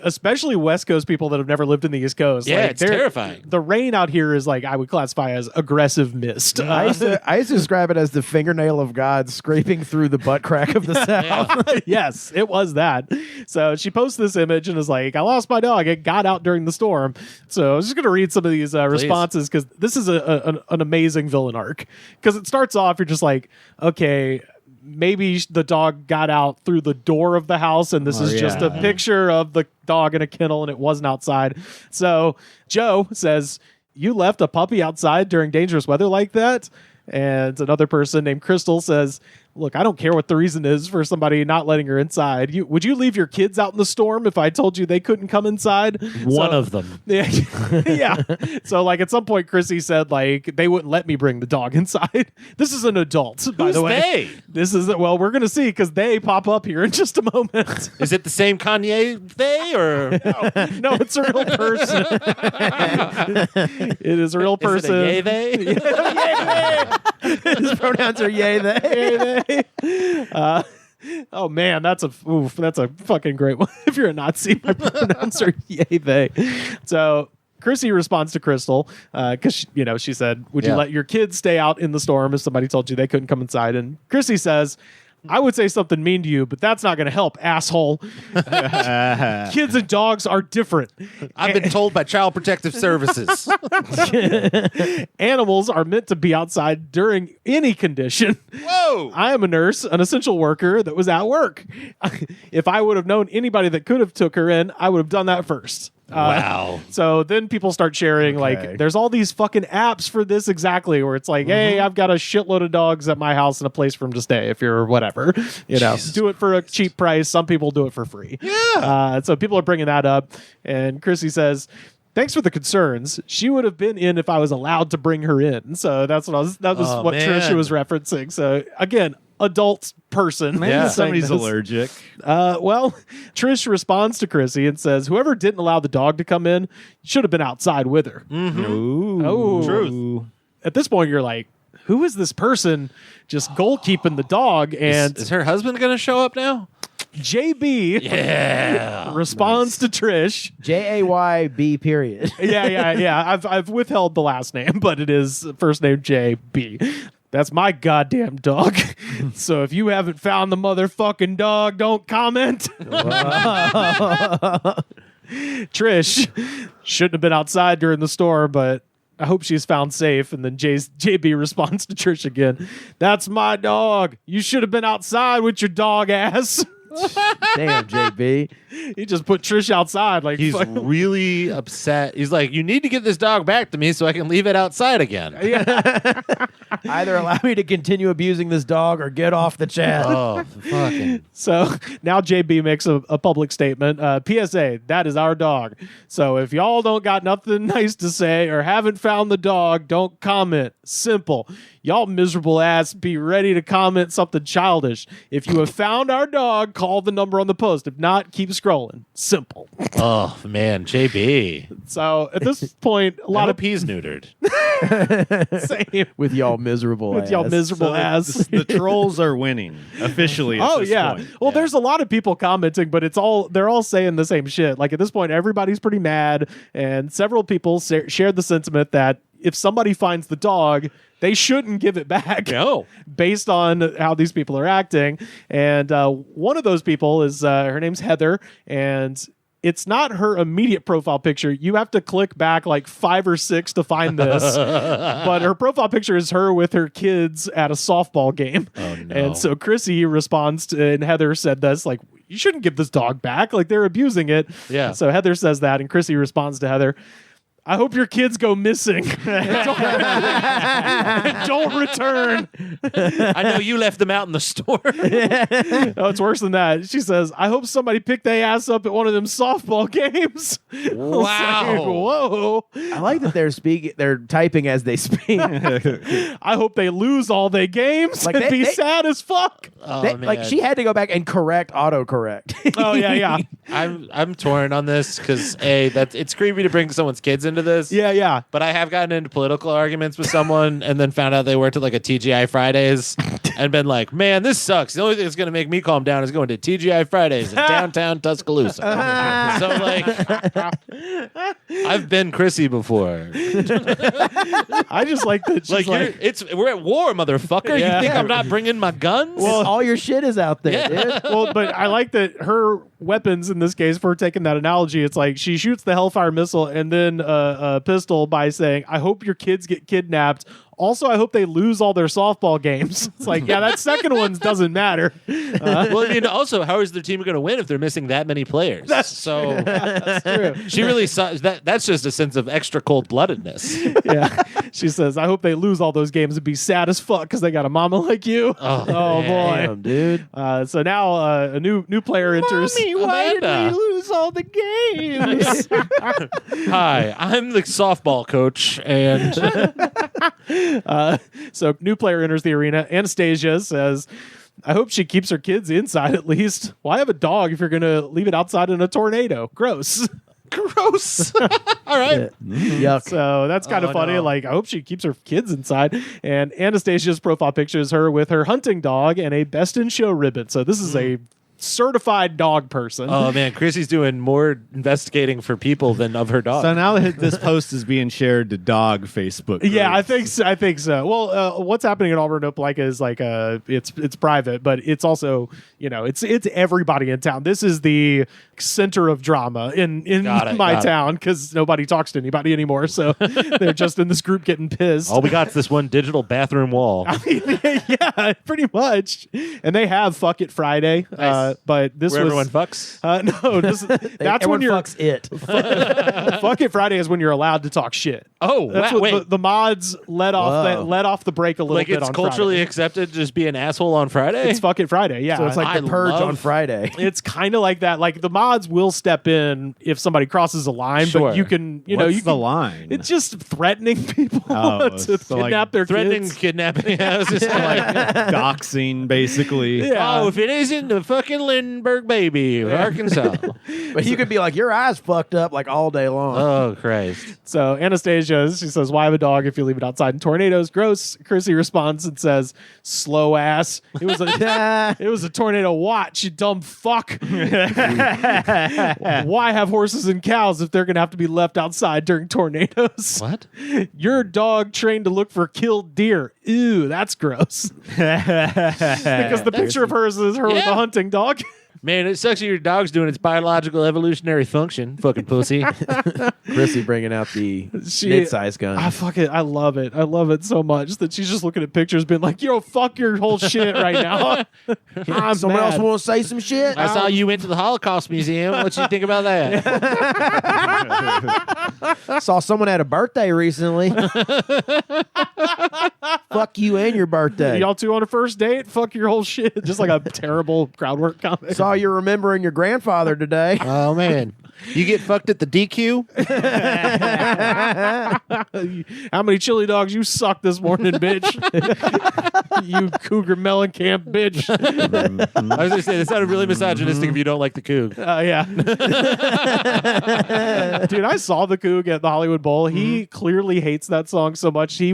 Especially West Coast people that have never lived in the East Coast. Yeah, like, it's terrifying. The rain out here is like I would classify as aggressive mist. I used to describe it as the fingernail of God scraping through the butt crack of the South. Yes, it was that. So she posts this image and is like, I lost my dog. It got out during the storm. So I was just going to read some of these responses because this is an amazing villain arc. Because it starts off, you're just like, okay, maybe the dog got out through the door of the house, and this is just a picture of the dog in a kennel, and it wasn't outside. So Joe says, you left a puppy outside during dangerous weather like that? And another person named Crystal says, look, I don't care what the reason is for somebody not letting her inside. Would you leave your kids out in the storm if I told you they couldn't come inside? One of them. Yeah. So like at some point, Chrissy said like they wouldn't let me bring the dog inside. This is an adult, by the way. They? This is we're going to see because they pop up here in just a moment. Is it the same Kanye they or no? It's a real person. It is a real person. Is it a yay they? Yeah, His pronouns are yay, they. Oh man, that's a fucking great one. If you're a Nazi, my pronouns are yay they. So Chrissy responds to Crystal because she said, "Would you let your kids stay out in the storm if somebody told you they couldn't come inside?" And Chrissy says, I would say something mean to you, but that's not going to help, asshole. Kids and dogs are different. I've been told by Child Protective Services. Animals are meant to be outside during any condition. Whoa! I am a nurse, an essential worker that was at work. If I would have known anybody that could have took her in, I would have done that first. Wow. So then people start sharing, like, there's all these fucking apps for this exactly, where it's like, hey, I've got a shitload of dogs at my house and a place for them to stay if you're whatever. Do it for a cheap price. Some people do it for free. Yeah. So people are bringing that up. And Chrissy says, thanks for the concerns. She would have been in if I was allowed to bring her in. So that was what Trish was referencing. So again, adult person. Maybe somebody's allergic. Well, Trish responds to Chrissy and says, whoever didn't allow the dog to come in should have been outside with her. Ooh. Oh, Truth. At this point, you're like, who is this person just goalkeeping the dog? And is her husband going to show up now? JB responds to Trish. JAYB period. Yeah. I've withheld the last name, but it is first name JB. That's my goddamn dog. So if you haven't found the motherfucking dog, don't comment. Trish shouldn't have been outside during the storm, but I hope she's found safe. And then JB responds to Trish again. That's my dog. You should have been outside with your dog ass. Damn, JB. He just put Trish outside. Like he's really upset. He's like, you need to get this dog back to me so I can leave it outside again. Yeah. Either allow me to continue abusing this dog or get off the chat. Oh, fucking. So now JB makes a public statement. PSA, that is our dog. So if y'all don't got nothing nice to say or haven't found the dog, don't comment. Simple. Y'all miserable ass be ready to comment something childish. If you have found our dog, call the number on the post. If not, keep scrolling. Simple. Oh, man. JB. So at this point, a lot of he's neutered. Same. With y'all miserable With ass. y'all miserable So ass. the trolls are winning officially. At this point. Well, there's a lot of people commenting, but they're all saying the same shit. Like at this point, everybody's pretty mad, and several people shared the sentiment that if somebody finds the dog, they shouldn't give it back. No. Based on how these people are acting. And one of those people is her name's Heather, and it's not her immediate profile picture. You have to click back like 5 or 6 to find this. But her profile picture is her with her kids at a softball game. Oh, no. And so Chrissy responds to, and Heather said this, like, you shouldn't give this dog back. Like, they're abusing it. Yeah. So Heather says that, and Chrissy responds to Heather, I hope your kids go missing. Don't return. I know you left them out in the store. No, it's worse than that. She says, I hope somebody picked their ass up at one of them softball games. Wow. Whoa. I like that they're typing as they speak. I hope they lose all their games Like and be they- sad as fuck. Oh, man. Like she had to go back and correct autocorrect. Oh, yeah. I'm torn on this because it's creepy to bring someone's kids into this. Yeah. But I have gotten into political arguments with someone and then found out they worked at like a TGI Fridays and been like, man, this sucks. The only thing that's going to make me calm down is going to TGI Fridays in downtown Tuscaloosa. So like, I've been Chrissy before. I just like that she's like we're at war, motherfucker. Yeah. You think I'm not bringing my guns? Well, all your shit is out there, dude. well, but I like that her weapons in this case, for taking that analogy, it's like she shoots the Hellfire missile and then a pistol by saying, I hope your kids get kidnapped. Also, I hope they lose all their softball games. It's like, yeah, that second one doesn't matter. Well, I mean, also, how is their team going to win if they're missing that many players? That's true. She really saw that. That's just a sense of extra cold-bloodedness. Yeah. She says, I hope they lose all those games and be sad as fuck because they got a mama like you. Oh, boy. Damn, dude. So now a new player enters. Why did Amanda. we lose all the games? Hi, I'm the softball coach, and So new player enters the arena. Anastasia says, I hope she keeps her kids inside at least. Why have a dog if you're going to leave it outside in a tornado? Gross. gross. All right. Yuck. So that's kind of funny. no. Like, I hope she keeps her kids inside. And Anastasia's profile picture is her with her hunting dog and a Best in Show ribbon. So this is a certified dog person. Oh man, Chrissy's doing more investigating for people than of her dog. So now that this post is being shared to dog Facebook. Yeah, I groups. think so. Well, what's happening at Auburn Opelika is like it's private, but it's also, it's everybody in town. This is the center of drama in my town because nobody talks to anybody anymore. So they're just in this group getting pissed. All we got is this one digital bathroom wall. Yeah, pretty much. And they have Fuck It Friday, Nice. but this Where was everyone fucks. no. That's Everyone when you're fucks it. Fuck It Friday is when you're allowed to talk shit. Oh, That's wait. what the mods let off the break a little Like bit it's on culturally Friday. accepted to just be an asshole on Friday? It's Fuck It Friday, yeah. So it's like I the purge love- on Friday. It's kind of like that. Like the mods will step in if somebody crosses a line, Sure. but you can, What's you the can, line? It's just threatening people Oh, to so like kidnap their threatening kids. kidnapping. Yeah, I was just like doxing, basically. Yeah. oh, if it isn't the fucking Lindbergh baby, of Arkansas. But you could be like, your eyes fucked up like all day long. Oh, Christ. So Anastasia, she says, why have a dog if you leave it outside in tornadoes? Gross. Chrissy responds and says, slow ass. It was a tornado watch, you dumb fuck. Why have horses and cows if they're going to have to be left outside during tornadoes? What? Your dog trained to look for killed deer. Ew, that's gross. Because the picture of hers is her with a hunting dog. Man, it sucks that your dog's doing its biological evolutionary function. Fucking pussy. Chrissy bringing out the mid-size gun. I love it. I love it so much that she's just looking at pictures being like, yo, fuck your whole shit right now. Someone else want to say some shit? I saw you went to the Holocaust Museum. What you think about that? Saw someone had a birthday recently. Fuck you and your birthday. Y'all two on a first date? Fuck your whole shit. Just like a terrible crowd work comic. Saw you remembering your grandfather today. Oh, man. You get fucked at the DQ? How many chili dogs you sucked this morning, bitch? You Cougar Mellencamp bitch. I was going to say, that sounded really misogynistic if you don't like the Coug. Yeah. Dude, I saw the Coug at the Hollywood Bowl. He clearly hates that song so much. He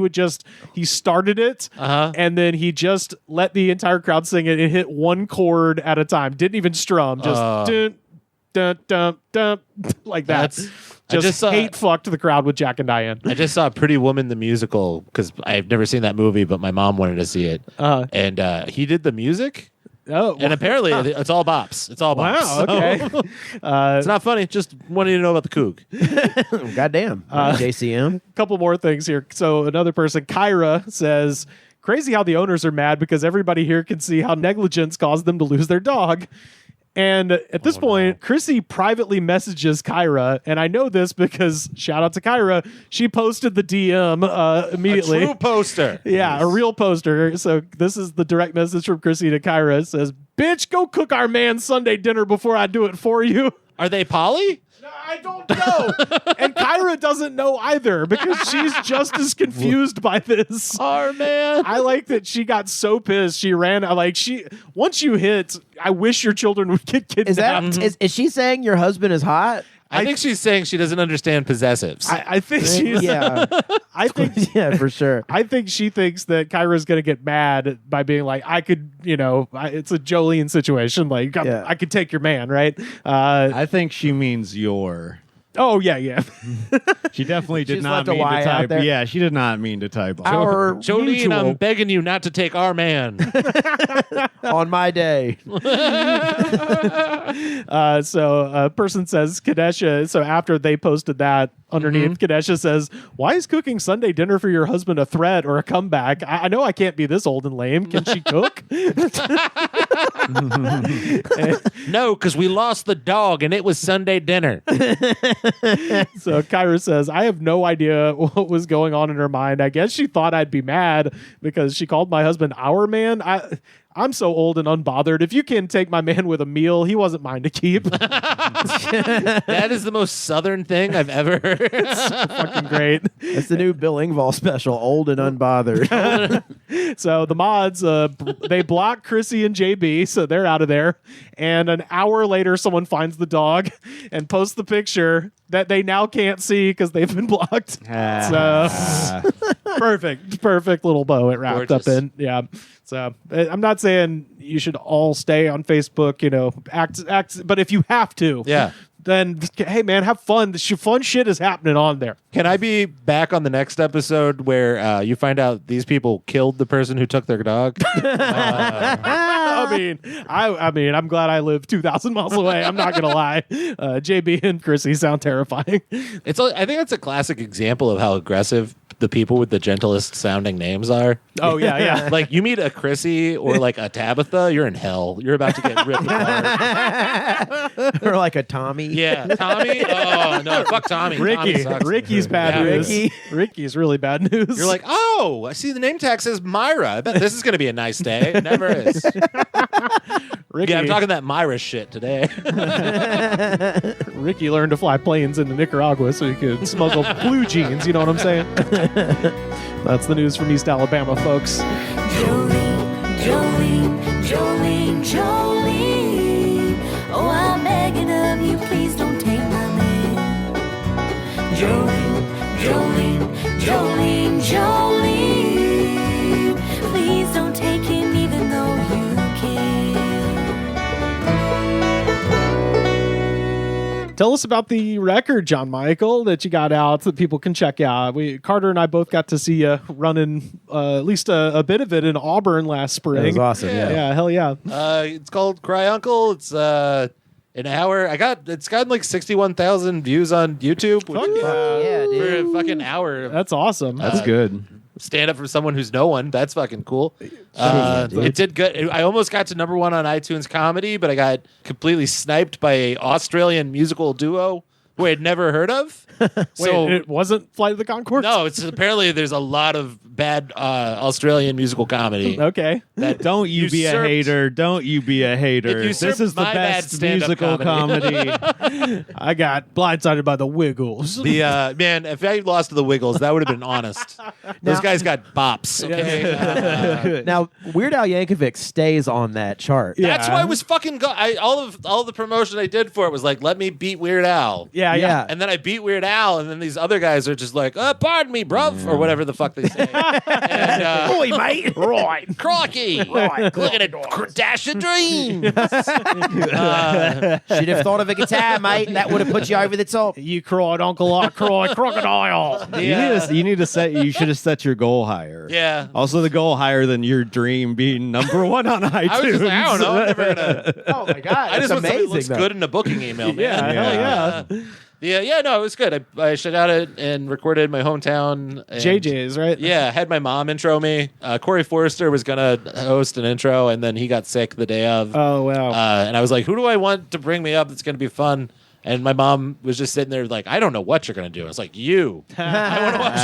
started it, and then he just let the entire crowd sing it and hit one chord at a time. Didn't even strum. Just dun, dun, dun, dun, like that. Just hate fucked the crowd with Jack and Diane. I just saw Pretty Woman the musical because I've never seen that movie, but my mom wanted to see it. And he did the music. Oh, and apparently it's all bops. It's all bops. Wow, okay. It's not funny. Just wanted to know about the Coug. Goddamn. JCM. Couple more things here. So another person, Kyra, says, crazy how the owners are mad because everybody here can see how negligence caused them to lose their dog. And at this point, Chrissy privately messages Kyra, and I know this because, shout out to Kyra, she posted the DM immediately. A true poster. Yeah, a real poster. So this is the direct message from Chrissy to Kyra. It says, bitch, go cook our man Sunday dinner before I do it for you. Are they poly? I don't know. And Kyra doesn't know either because she's just as confused by this. Oh, man. I like that she got so pissed. She ran. Once you hit, I wish your children would get kidnapped. Is she saying your husband is hot? I think she's saying she doesn't understand possessives. I think she's. Yeah. I think. Yeah, for sure. I think she thinks that Kyra's going to get mad by being like, I could, it's a Jolene situation. Like, I could take your man, right? I think she means your. Oh, yeah. She definitely did She's not left a mean to Y out type. there. Yeah, she did not mean to type. Our Jolene, mutual I'm begging you not to take our man. on my day. So a person says, Kadesha, so after they posted that, underneath, Kadesha says, why is cooking Sunday dinner for your husband a threat or a comeback? I know I can't be this old and lame. Can she cook? No, because we lost the dog and it was Sunday dinner. So Kyra says, I have no idea what was going on in her mind. I guess she thought I'd be mad because she called my husband our man. I'm so old and unbothered. If you can take my man with a meal, he wasn't mine to keep. That is the most Southern thing I've ever heard. It's fucking great. It's the new Bill Engvall special, Old and Unbothered. So the mods, they block Chrissy and JB, so they're out of there. And an hour later, someone finds the dog and posts the picture that they now can't see because they've been blocked. So perfect little bow it wrapped up in. Yeah. So I'm not saying you should all stay on Facebook, act, but if you have to, then hey man, have fun. Fun shit is happening on there. Can I be back on the next episode where you find out these people killed the person who took their dog? I mean, I'm glad I live 2,000 miles away. I'm not gonna lie. JB and Chrissy sound terrifying. I think that's a classic example of how aggressive the people with the gentlest sounding names are. Oh yeah. Like you meet a Chrissy or like a Tabitha, you're in hell. You're about to get ripped apart. Or like a Tommy. Yeah, Tommy. Oh no, fuck Tommy. Ricky. Tommy Ricky's bad news. Ricky. Ricky's really bad news. You're like, oh, I see the name tag says Myra. I bet this is going to be a nice day. It never is. Ricky. Yeah, I'm talking that Myra shit today. Ricky learned to fly planes into Nicaragua so he could smuggle blue jeans. You know what I'm saying? That's the news from East Alabama, folks. Jolene, Jolene, Jolene, Jolene. Jolene, Jolene, Jolene. Please don't take him even though you can. Tell us about the record, John Michael, that you got out that people can check out. Carter and I both got to see you running at least a bit of it in Auburn last spring. That was awesome. Yeah, hell yeah. It's called Cry Uncle. It's an hour. It's gotten like 61,000 views on YouTube. Which is, Yeah, dude. for a fucking hour. That's awesome. That's good. Stand up for someone who's no one. That's fucking cool. It did good. I almost got to number 1 on iTunes comedy, but I got completely sniped by a Australian musical duo who I had never heard of. Wait, it wasn't Flight of the Conchords? No, it's apparently there's a lot of bad Australian musical comedy. Okay. That Don't you be a usurped- hater. Don't you be a hater. It This usurped is the my bad best stand-up musical comedy. I got blindsided by the Wiggles. The man, if I lost to the Wiggles, that would have been honest. Those guys got bops. Okay, Now, Weird Al Yankovic stays on that chart. that's why I was fucking. All the promotion I did for it was like, let me beat Weird Al. Yeah. And then I beat Weird Al, and then these other guys are just like, pardon me, bruv, or whatever the fuck they say. And, Oi, mate. Right. Crikey! Look at it, dash of dreams. Should have thought of a guitar, mate. That would have put you over the top. You cried, Uncle, I cried, crocodile. You should have set your goal higher. Yeah. Also, the goal higher than your dream being number 1 on iTunes. I was just like, I don't know. I'm never gonna. Oh, my God. I just want something that amazing, looks though. good in a booking email, man. Yeah, hell Yeah, no, it was good. I shut out it and recorded in my hometown. And JJ's, right? Yeah, had my mom intro me. Corey Forrester was going to host an intro, and then he got sick the day of. Oh, wow. And I was like, who do I want to bring me up that's going to be fun? And my mom was just sitting there like, I don't know what you're going to do. I was like, you. I want to watch.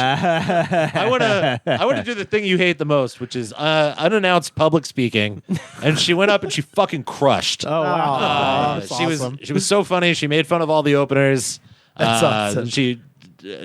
I want to do the thing you hate the most, which is unannounced public speaking. And she went up and she fucking crushed. Oh, wow. That's she awesome. was so funny. She made fun of all the openers. That's awesome. She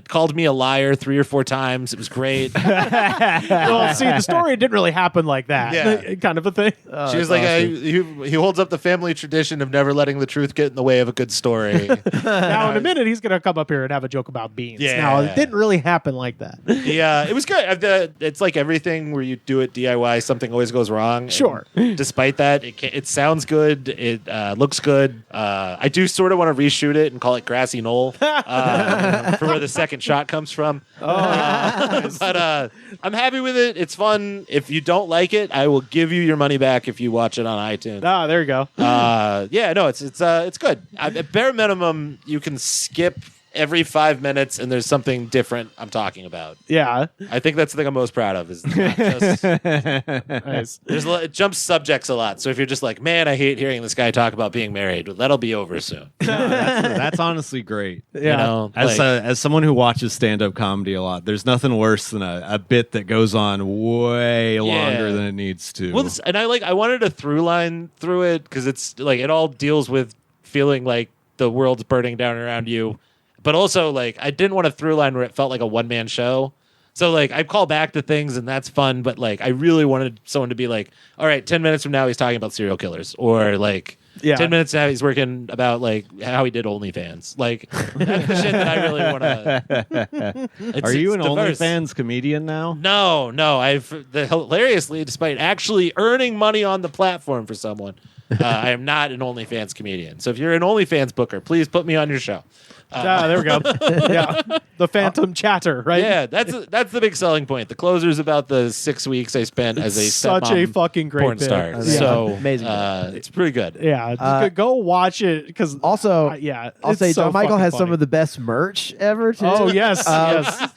called me a liar 3 or 4 times. It was great. Well, see, the story didn't really happen like that. Yeah. Kind of a thing. She was like, he holds up the family tradition of never letting the truth get in the way of a good story. Now, in a minute, he's going to come up here and have a joke about beans. Yeah. Now, it didn't really happen like that. Yeah, it was good. It's like everything where you do it DIY, something always goes wrong. Sure. And despite that, it sounds good. It looks good. I do sort of want to reshoot it and call it Grassy Knoll for where the second shot comes from. But I'm happy with it. It's fun. If you don't like it, I will give you your money back if you watch it on iTunes. Ah, there you go. Yeah, no, it's good. At bare minimum, you can skip every 5 minutes and there's something different I'm talking about. Yeah. I think that's the thing I'm most proud of. Is not just, Nice. it jumps subjects a lot. So if you're just like, man, I hate hearing this guy talk about being married, well, that'll be over soon. That's honestly great. Yeah. You know, As someone who watches stand-up comedy a lot, there's nothing worse than a bit that goes on way longer than it needs to. well, I wanted a through line through it because it's like it all deals with feeling like the world's burning down around you. But also, like, I didn't want a through line where it felt like a one-man show. So, like, I call back to things, and that's fun. But, like, I really wanted someone to be like, all right, 10 minutes from now, he's talking about serial killers. Or, like, 10 minutes now, he's working about, like, how he did OnlyFans. Like, that's the shit that I really want to... Are you an diverse. OnlyFans comedian now? No. Hilariously, despite actually earning money on the platform for someone, I am not an OnlyFans comedian. So if you're an OnlyFans booker, please put me on your show. There we go. Yeah. The Phantom Chatter, right? Yeah, that's the big selling point. The closer's about the 6 weeks I spent as a Such stepmom a fucking great porn bit. star. Yeah. So Amazing. it's pretty good. Yeah. Just go watch it because Also, I'll say John Michael has some of the best merch ever, too. Oh, yes. Yes.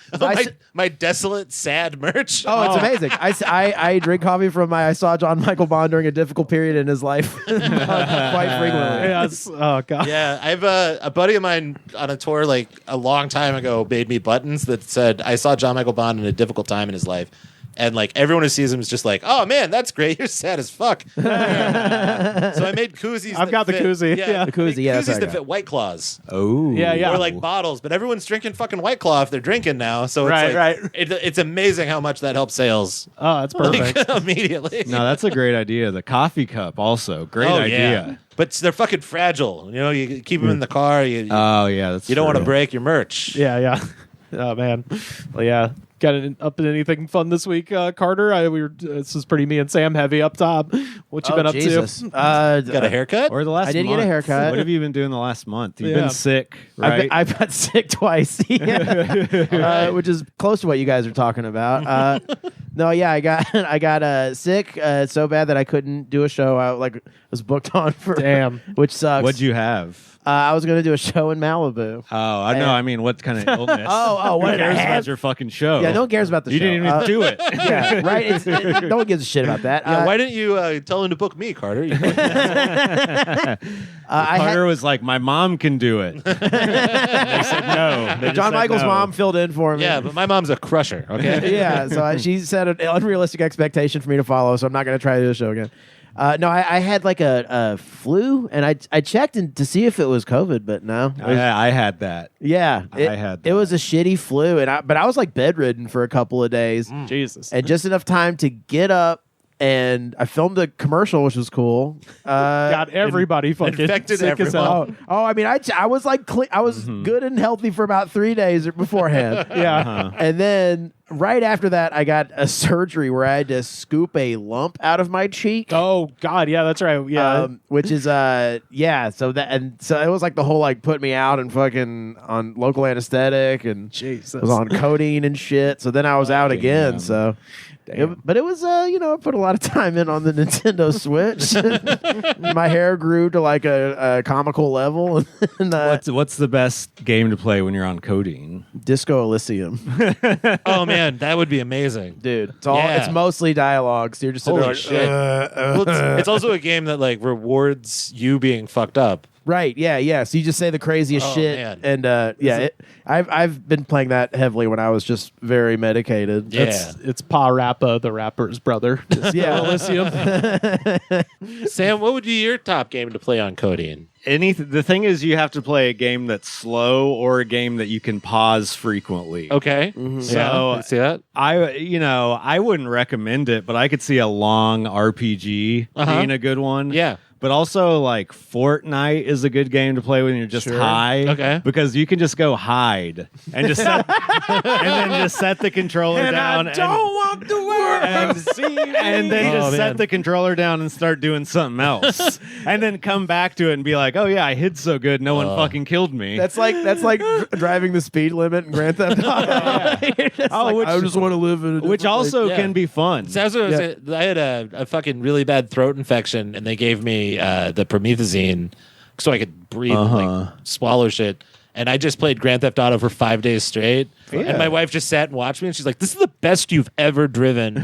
My desolate, sad merch. Oh, it's amazing. I drink coffee from I saw John Michael Bond during a difficult period in his life quite frequently. Yes. Oh, God. Yeah, I have a buddy of mine on a tour like a long time ago made me buttons that said, I saw John Michael Bond in a difficult time in his life. And like everyone who sees him is just like, oh man, that's great. You're sad as fuck. So I made koozies. I've got the koozie. Yeah. The koozie, yeah, that's Koozies what I that got. fit White Claws. Oh. Yeah. Or like bottles, but everyone's drinking fucking White Claw if they're drinking now. So it's Right. It's amazing how much that helps sales. Oh, that's perfect. Like, immediately. No, that's a great idea. The coffee cup also. Great idea. Yeah. But they're fucking fragile. You know, you keep them in the car. You Oh, yeah. That's don't want to true. break your merch. Yeah. Oh man. Well, yeah. Got up in anything fun this week, Carter? This is pretty me and Sam heavy up top. What you been up Jesus. to? Got a haircut? Or the last I did get a month. haircut. What have you been doing the last month? You've Yeah. been sick, right? I've got sick twice, which is close to what you guys are talking about. No, yeah, I got sick so bad that I couldn't do a show. I was booked on for Damn. which sucks. What'd you have? I was going to do a show in Malibu. Oh, I know. I mean, what kind of illness? What Who did I cares have? about your fucking show? Yeah, no one cares about the You show. didn't even do it. Yeah, right. No one gives a shit about that. Yeah, why didn't you tell him to book me, Carter? Carter was like, my mom can do it. They said no. They just John said Michael's no. mom filled in for me. Yeah, but my mom's a crusher, okay? Yeah, so she set an unrealistic expectation for me to follow, so I'm not going to try to do the show again. No, I had like a flu, and I checked to see if it was COVID, but no. I had that. Yeah, I had it that. was a shitty flu, but I was like bedridden for a couple of days, Jesus. and just enough time to get up. And I filmed a commercial, which was cool. Got everybody fucking infected sick as hell. Oh, I mean, I was like, I was good and healthy for about 3 days beforehand. Yeah. And then right after that, I got a surgery where I had to scoop a lump out of my cheek. Oh God, yeah, that's right. Yeah. Which is yeah. So it was like the whole like put me out and fucking on local anesthetic and Jesus. was on codeine and shit. So then I was out again. So. But it was, I put a lot of time in on the Nintendo Switch. My hair grew to like a comical level. And, What's the best game to play when you're on codeine? Disco Elysium, Oh man, that would be amazing. dude. Yeah. It's mostly dialogue. So you're just sitting there Holy like, shit. Well, it's also a game that like rewards you being fucked up. right? Yeah. So you just say the craziest Oh, shit, man. and I've been playing that heavily when I was just very medicated. Yeah. It's Pa Rappa, the rapper's brother. Yeah. Elysium. Sam, what would be your top game to play on codeine? The thing is, you have to play a game that's slow or a game that you can pause frequently. Okay. So I see that. I wouldn't recommend it, but I could see a long RPG being a good one. Yeah. But also, like, Fortnite is a good game to play when you're just high. Okay. Because you can just go hide and just set, and then just set the controller down. want the world And then just set the controller down and start doing something else. And then come back to it and be like, oh, yeah, I hid so good, no one fucking killed me. That's like driving the speed limit in Grand Theft Auto. I just want to live in a which also Yeah. can be fun. So I had a fucking really bad throat infection, and they gave me the promethazine so I could breathe and like swallow shit. And I just played Grand Theft Auto for 5 days straight. And my wife just sat and watched me, and she's like, "This is the best you've ever driven."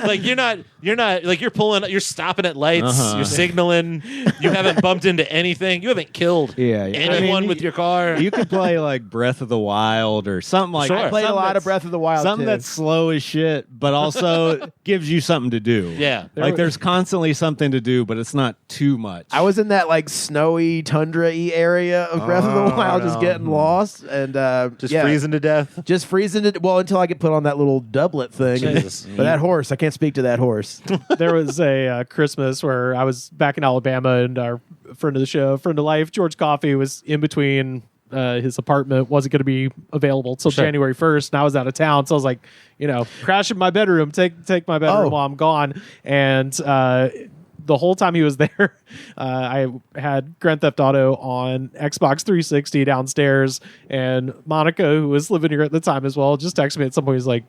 Like you're not like you're stopping at lights, you're signaling, you haven't bumped into anything, you haven't killed anyone with your car. You could play like Breath of the Wild or something like Sure. that. I played a lot of Breath of the Wild. Something too. that's slow as shit, but also gives you something to do. Yeah. There's constantly something to do, but it's not too much. I was in that like snowy tundra-y area of Breath of the Wild, just getting lost and Just freezing to death. just freezing it. Well, until I could put on that little doublet thing. Jesus. But that horse, I can't speak to that horse. There was a Christmas where I was back in Alabama, and our friend of the show, friend of life, George Coffey, was in between. His apartment wasn't going to be available till January 1st, and I was out of town, so I was like, crash in my bedroom, take my bedroom while I'm gone, and the whole time he was there, I had Grand Theft Auto on Xbox 360 downstairs, and Monica, who was living here at the time as well, just texted me at some point. He's like,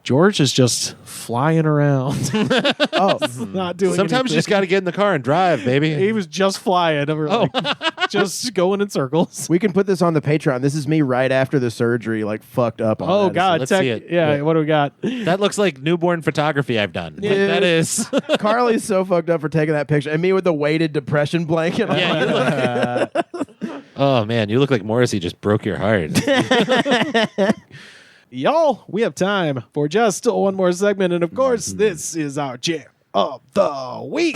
George is just flying around. Not doing Sometimes you anything. just got to get in the car and drive, baby. He was just flying. And we're like, just going in circles. We can put this on the Patreon. This is me right after the surgery, like fucked up on Oh, that. God. let's see it. Yeah, what do we got? That looks like newborn photography I've done. Like, Yeah. that is. Carly's so fucked up for taking that picture. And me with the weighted depression blanket. I'm Yeah, like, you look, oh man, you look like Morrissey just broke your heart. Y'all, we have time for just one more segment. And of course, this is our jam of the week.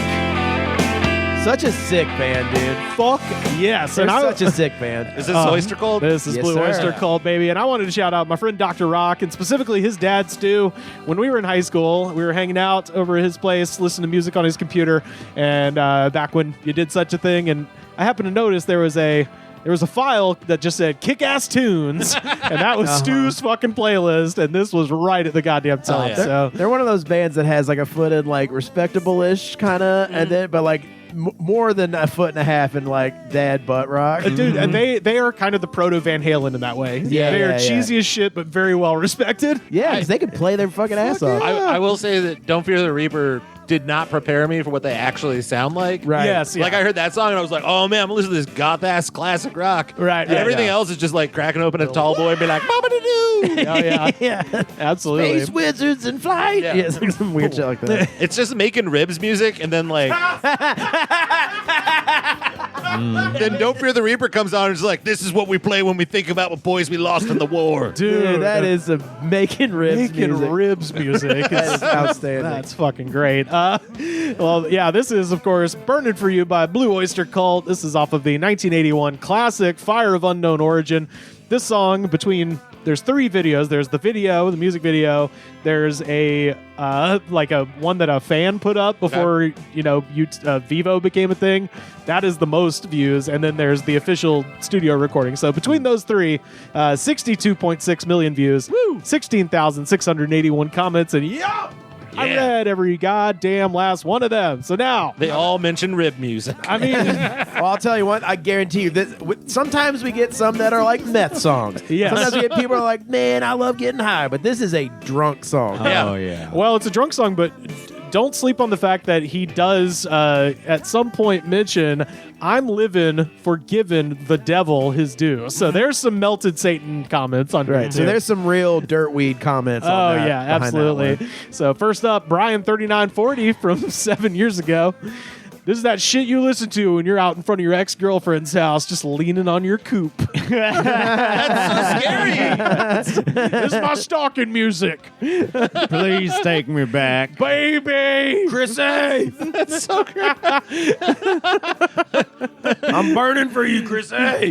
Such a sick band, dude. Fuck yes. They're And such a sick band. Is this Oyster Cult? This is Yes, Blue sir. Oyster Cult, baby. And I wanted to shout out my friend Dr. Rock and specifically his dad, Stu. When we were in high school, we were hanging out over at his place, listening to music on his computer. And back when you did such a thing, and I happened to notice there was a file that just said kick-ass tunes, and that was Stu's fucking playlist, and this was right at the goddamn top. yeah. So They're one of those bands that has like a foot in like respectable-ish kind of, and then but like more than a foot and a half in like dad butt rock. dude, and they are kind of the proto Van Halen in that way. Yeah, they are yeah, cheesy as shit, but very well respected. Yeah, because they can play their fucking ass off. I will say that Don't Fear the Reaper did not prepare me for what they actually sound like. Right. Yes, yeah. Like I heard that song and I was like, oh man, I'm listening to this goth ass classic rock. Right, And yeah, everything yeah. else is just like cracking open a tall boy and be like, Mama doo. Oh yeah, yeah. absolutely. Space wizards in flight. Yeah. Yeah, it's like some weird shit like that. It's just making ribs music and then like then Don't Fear the Reaper comes on and is like, this is what we play when we think about what boys we lost in the war. Dude, that is some making ribs Making music. ribs music. That is outstanding. That's fucking great. Well, yeah, this is, of course, Burnin' For You by Blue Oyster Cult. This is off of the 1981 classic Fire of Unknown Origin. This song, there's three videos. There's the video, the music video. There's a one that a fan put up before Vivo became a thing. That is the most views, and then there's the official studio recording. So between those three, 62.6 million views, 16,681 comments, and I read every goddamn last one of them. So now They all mention rib music. I mean, Well, I'll tell you what, I guarantee you that sometimes we get some that are like meth songs. Yes. Sometimes we get people who are like, man, I love getting high, but this is a drunk song. Yeah. Oh, yeah. well, it's a drunk song, but don't sleep on the fact that he does at some point mention, I'm living for giving the devil his due. So there's some melted Satan comments on Right. So there's some real dirtweed comments Oh, on that. yeah, behind that absolutely. one. So first up, Brian3940 from 7 years ago. This is that shit you listen to when you're out in front of your ex-girlfriend's house just leaning on your coupe. That's so scary. This is my stalking music. Please take me back. Baby! Chrissy! That's so great. I'm burning for you, Chrissy!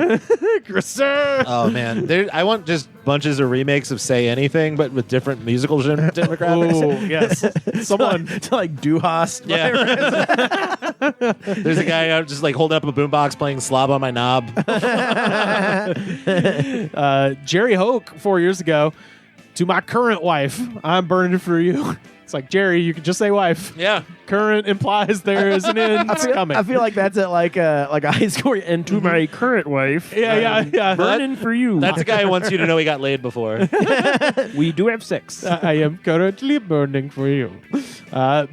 Chrissy! Oh man, I want just bunches of remakes of Say Anything, but with different musical demographics. Oh, yes. Someone. to like Duhas. Yeah. There's a guy out just like holding up a boombox playing Slob on My Knob. Jerry Hoke 4 years ago, to my current wife, I'm burning for you. It's like, Jerry, you can just say wife. Yeah. Current implies there is an end coming. I feel like that's at like a high school. And to my current wife, Yeah. burning for you. That's a guy who wants you to know he got laid before. We do have sex. I am currently burning for you.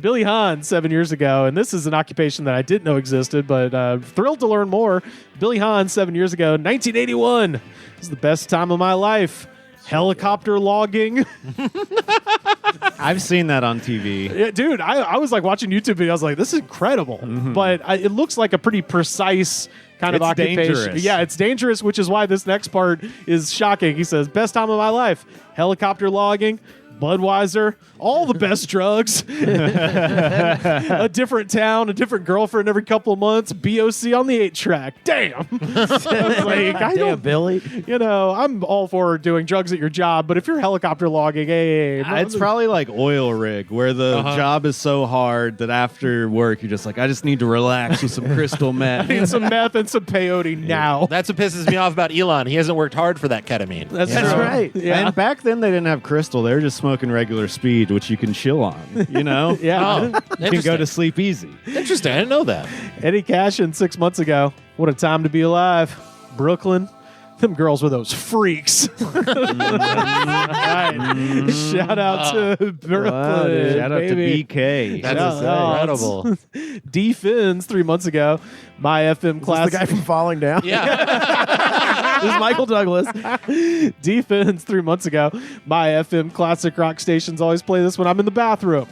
Billy Hahn 7 years ago, and this is an occupation that I didn't know existed, but thrilled to learn more. Billy Hahn 7 years ago, 1981. This is the best time of my life. Helicopter logging. I've seen that on TV. Yeah, dude, I was like watching YouTube videos, like, this is incredible. But it looks like a pretty precise kind of It's occupation. dangerous. Yeah, it's dangerous, which is why this next part is shocking. He says, best time of my life, helicopter logging, Budweiser, all the best drugs, a different town, a different girlfriend every couple of months, BOC on the 8-track. Damn. I was like, I Damn, don't, Billy. I'm all for doing drugs at your job, but if you're helicopter logging, hey. It's probably like oil rig, where the job is so hard that after work you're just like, I just need to relax with some crystal meth. I need some meth and some peyote now. That's what pisses me off about Elon. He hasn't worked hard for that ketamine. That's That's true. right. Yeah. And back then they didn't have crystal; they were just smoking regular speed, which you can chill on. You know, Yeah. Oh, you can go interesting. to sleep easy. Interesting. I didn't know that. Eddie Cashin 6 months ago. What a time to be alive. Brooklyn. Them girls were those freaks. Right. Shout out to Brooklyn. dude. Shout out baby. to BK. That's Shout out. incredible. D Fins 3 months ago. My FM Is this class. the guy from Falling Down? Yeah. This is Michael Douglas. D Fins 3 months ago. My FM classic rock stations always play this when I'm in the bathroom.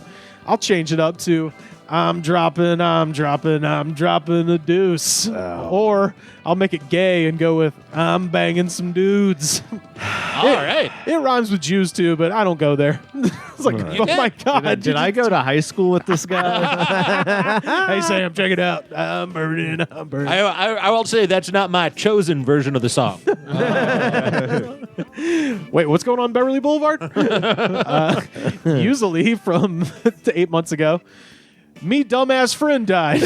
I'll change it up to I'm dropping a deuce. Or I'll make it gay and go with I'm banging some dudes. All right. It rhymes with Jews too, but I don't go there. It's like, oh my God. Did I go to high school with this guy? Hey, Sam, check it out. I'm burning. I will say that's not my chosen version of the song. Wait, what's going on Beverly Boulevard? Usually from 8 months ago, me dumbass friend died.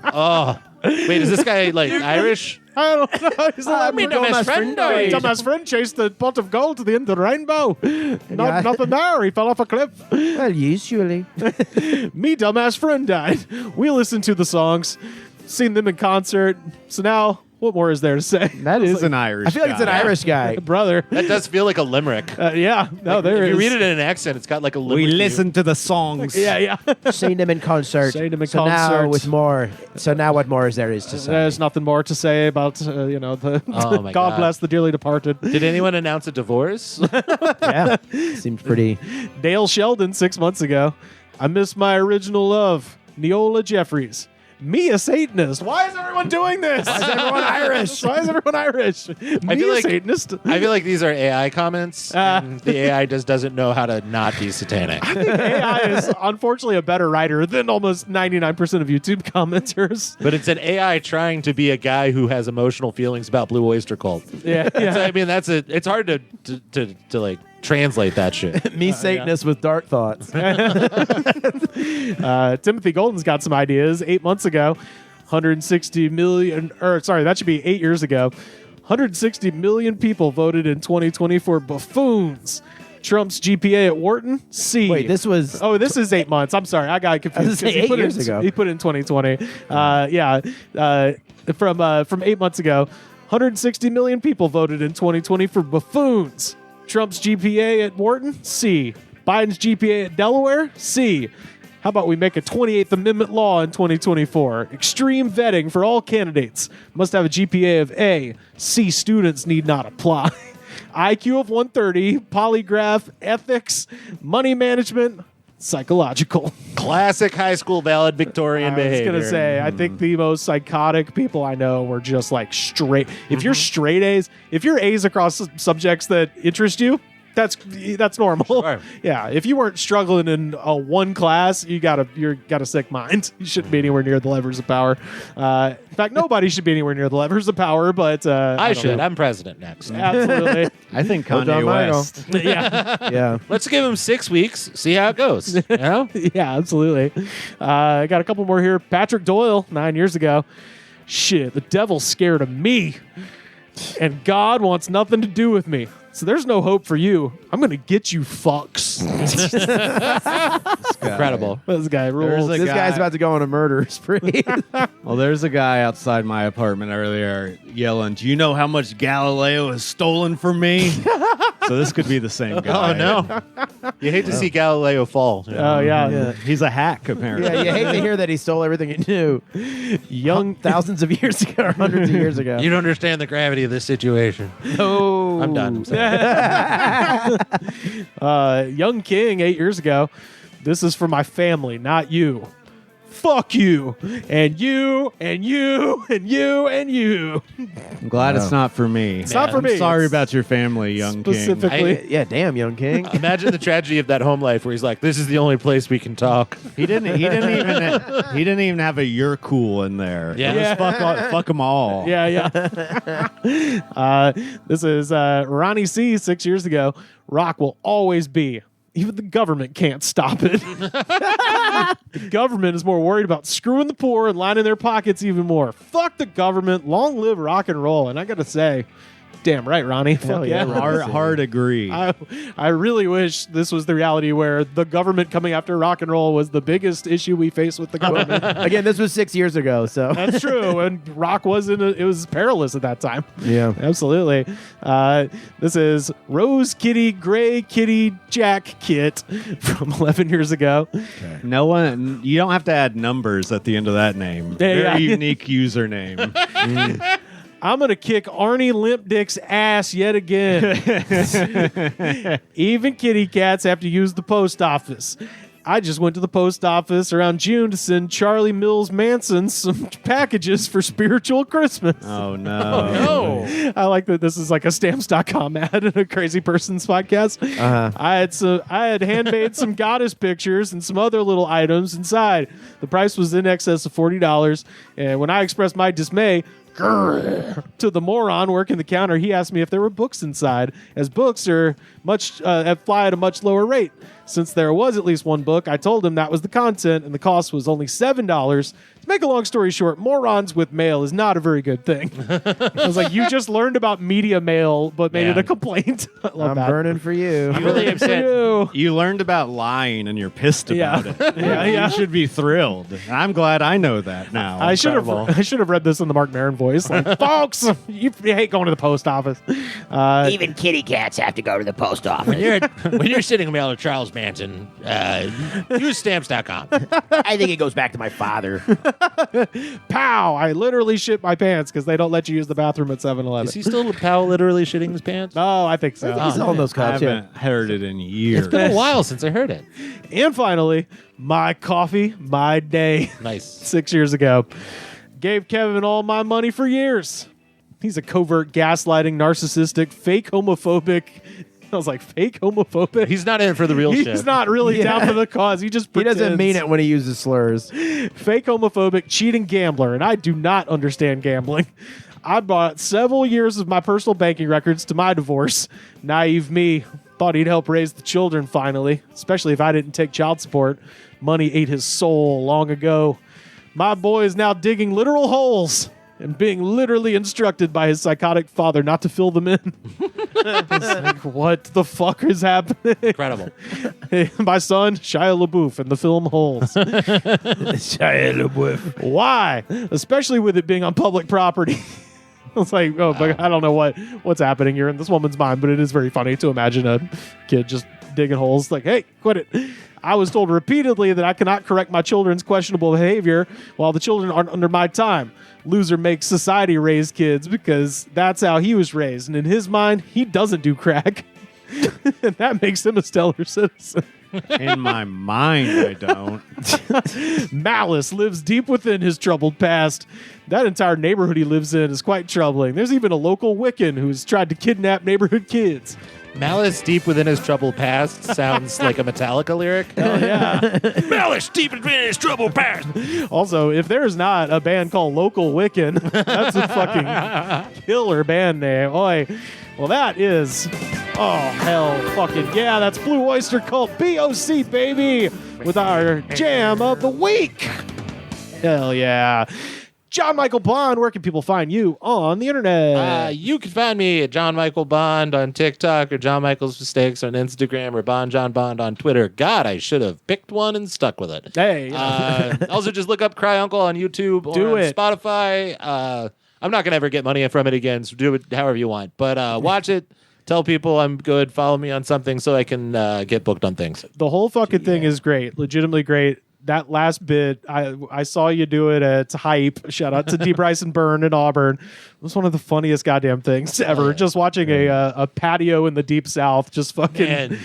Oh. Wait, is this guy like Irish? I don't know. He's like, me dumbass friend died. Dumbass friend chased the pot of gold to the end of the rainbow. Nothing there. He fell off a cliff. Well, usually. Me dumbass friend died. We listened to the songs, seen them in concert. So now, what more is there to say? That is an Irish I feel like it's an Irish guy. Brother. That does feel like a limerick. Yeah. No, Like, there if is. you read it in an accent, it's got like a limerick. We listened to the songs. Yeah. Seen them in concert. Seen them in so concert. Now with more. So now what more is there is to say? There's nothing more to say about, the Oh my God God. bless the dearly departed. Did anyone announce a divorce? Yeah. Seems pretty. Dale Sheldon 6 months ago. I miss my original love, Neola Jeffries. Me a Satanist. Why is everyone doing this? Why is everyone Irish? Why is everyone Irish? Me feel a like- Satanist. I feel like these are AI comments. And the AI just doesn't know how to not be satanic. AI is unfortunately a better writer than almost 99% of YouTube commenters. But it's an AI trying to be a guy who has emotional feelings about Blue Oyster Cult. Yeah. So, I mean, it's hard to like translate that shit. Me Satanist with dark thoughts. Timothy Golden's got some ideas. 8 months ago, 160 million, or sorry, that should be 8 years ago. 160 million people voted in 2020 for buffoons. Trump's GPA at Wharton, C. Wait, this was. Oh, this is 8 months. I'm sorry, I got confused. I was gonna say 'cause 8 years ago. He put in 2020. From 8 months ago, 160 million people voted in 2020 for buffoons. Trump's GPA at Wharton, C. Biden's GPA at Delaware, C. How about we make a 28th Amendment law in 2024? Extreme vetting for all candidates. Must have a GPA of A. C students need not apply. IQ of 130, polygraph, ethics, money management, psychological. Classic high school valedictorian I was behavior. going to say, I think the most psychotic people I know were just like straight. If you're straight A's, if you're A's across subjects that interest you, that's normal. Sure. Yeah, if you weren't struggling in one class, you got a sick mind. You shouldn't be anywhere near the levers of power. In fact, nobody should be anywhere near the levers of power. But I don't should. know. I'm president next. Absolutely. I think Don Kanye Michael. West. Yeah. Yeah. Let's give him 6 weeks. See how it goes. You know? Yeah, absolutely. I got a couple more here. Patrick Doyle, 9 years ago. Shit, the devil's scared of me, and God wants nothing to do with me. So there's no hope for you. I'm going to get you fucks. Incredible. This guy rules. There's This guy- guy's about to go on a murder spree. Well, there's a guy outside my apartment earlier yelling, "Do you know how much Galileo has stolen from me?" So this could be the same guy. Oh, no. You hate to see Galileo fall. you know? Oh, yeah. Yeah. He's a hack, apparently. Yeah, you hate to hear that he stole everything he knew. Young Thousands of years ago, or hundreds of years ago. You don't understand the gravity of this situation. Oh, I'm done. I'm sorry. Young King, 8 years ago. This is for my family, not you. Fuck you. And you, and you, and you, and you. I'm glad it's not for me. It's not for I'm me. sorry It's about your family, young king. specifically. Yeah, damn, young king. Imagine the tragedy of that home life where he's like, this is the only place we can talk. He didn't even have a "you're cool" in there. Yeah. It was fuck them all. Yeah. This is Ronnie C. 6 years ago. Rock will always be. Even the government can't stop it. The government is more worried about screwing the poor and lining their pockets even more. Fuck the government. Long live rock and roll. And I got to say, damn right, Ronnie. Hell Fuck yeah, yeah. Ronnie. Hard agree. I really wish this was the reality where the government coming after rock and roll was the biggest issue we face with the government. Again, this was 6 years ago, so. That's true. And rock it was perilous at that time. Yeah. Absolutely. This is Rose Kitty, Gray Kitty, Jack Kit from 11 years ago. No one. You don't have to add numbers at the end of that name. Very yeah. unique username. I'm going to kick Arnie Limp Dick's ass yet again. Even kitty cats have to use the post office. I just went to the post office around June to send Charlie Mills Manson some packages for spiritual Christmas. Oh, no. No. I like that this is like a stamps.com ad and a crazy person's podcast. I had handmade some goddess pictures and some other little items inside. The price was in excess of $40. And when I expressed my dismay to the moron working the counter, he asked me if there were books inside, as books are fly at a much lower rate. Since there was at least one book, I told him that was the content, and the cost was only $7. To make a long story short, morons with mail is not a very good thing. I was like, you just learned about media mail, but made it a complaint. I love I'm that. burning for you. I'm really upset. You learned about lying and you're pissed about it. Yeah. You should be thrilled. I'm glad I know that now. I should have read this in the Mark Maron voice. Like, folks, you hate going to the post office. Even kitty cats have to go to the post office. When you're sitting mail to Charles Manson, use stamps.com. I think it goes back to my father. Pow! I literally shit my pants because they don't let you use the bathroom at 7-Eleven. Is he still Powell literally shitting his pants? Oh, I think so. He's on those I cups. Yeah. haven't heard it in years. It's been a while since I heard it. And finally, my coffee, my day. Nice. 6 years ago. Gave Kevin all my money for years. He's a covert, gaslighting, narcissistic, fake homophobic. I was like, fake homophobic? He's not in it for the real shit. He's not really down for the cause. He just He pretends. doesn't mean it when he uses slurs. Fake homophobic, cheating gambler, and I do not understand gambling. I bought several years of my personal banking records to my divorce. Naive me thought he'd help raise the children finally, especially if I didn't take child support. Money ate his soul long ago. My boy is now digging literal holes and being literally instructed by his psychotic father not to fill them in. It's like, what the fuck is happening? Incredible. My son, Shia LaBeouf in the film Holes. Shia LaBeouf. Why? Especially with it being on public property. It's like, oh, but I don't know what's happening here in this woman's mind, but it is very funny to imagine a kid just digging holes. Like, hey, quit it. I was told repeatedly that I cannot correct my children's questionable behavior while the children aren't under my time. Loser makes society raise kids because that's how he was raised. And in his mind, he doesn't do crack. And that makes him a stellar citizen. In my mind, I don't. Malice lives deep within his troubled past. That entire neighborhood he lives in is quite troubling. There's even a local Wiccan who's tried to kidnap neighborhood kids. Malice deep within his troubled past sounds like a Metallica lyric. Oh, yeah. Malice deep within his troubled past. Also, if there's not a band called Local Wiccan, that's a fucking killer band name. Oi. Well, that is... Oh, hell fucking yeah. That's Blue Oyster Cult BOC, baby, with our jam of the week. Hell yeah. John Michael Bond, where can people find you on the internet? You can find me at John Michael Bond on TikTok or John Michael's Mistakes on Instagram or Bond John Bond on Twitter. God, I should have picked one and stuck with it. Hey. Also, just look up Cry Uncle on YouTube or Do on it. Spotify. I'm not going to ever get money from it again, so do it however you want. But watch it. Tell people I'm good. Follow me on something so I can get booked on things. The whole fucking thing is great. Legitimately great. That last bit, I saw you do it at Hype. Shout out to D. Bryson Byrne in Auburn. It was one of the funniest goddamn things ever. Just watching a patio in the Deep South just fucking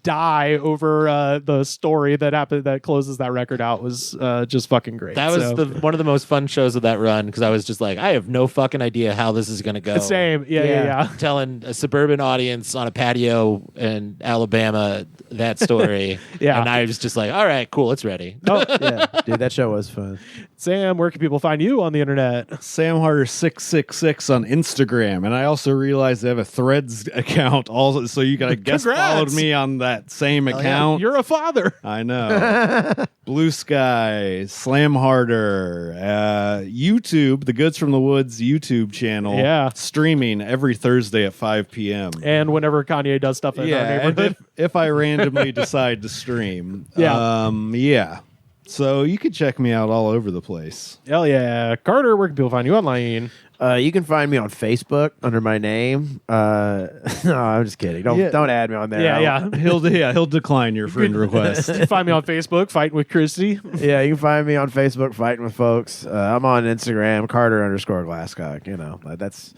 die over the story that happened that closes that record out was just fucking great. That was one of the most fun shows of that run because I was just like, I have no fucking idea how this is going to go. Same. Yeah. Telling a suburban audience on a patio in Alabama that story. Yeah. And I was just like, all right, cool, it's ready. Oh, Yeah, dude, that show was fun. Sam, where can people find you on the internet? Sam Harder 666 on Instagram, and I also realized they have a Threads account. Also, so you got guest followed me on that same account. You're a father. I know. Blue Sky, Slam Harder, YouTube, the Goods from the Woods YouTube channel. Yeah. Streaming every Thursday at 5 p.m. And whenever Kanye does stuff in our and neighborhood. if I randomly decide to stream. Yeah. Yeah. So you can check me out all over the place. Hell yeah. Carter, where can people find you online? You can find me on Facebook under my name. No, I'm just kidding. Don't add me on there. Yeah. He'll decline your friend request. You can find me on Facebook, Fighting with Christy. Yeah, you can find me on Facebook, Fighting with Folks. I'm on Instagram, Carter_Glasscock. You know, that's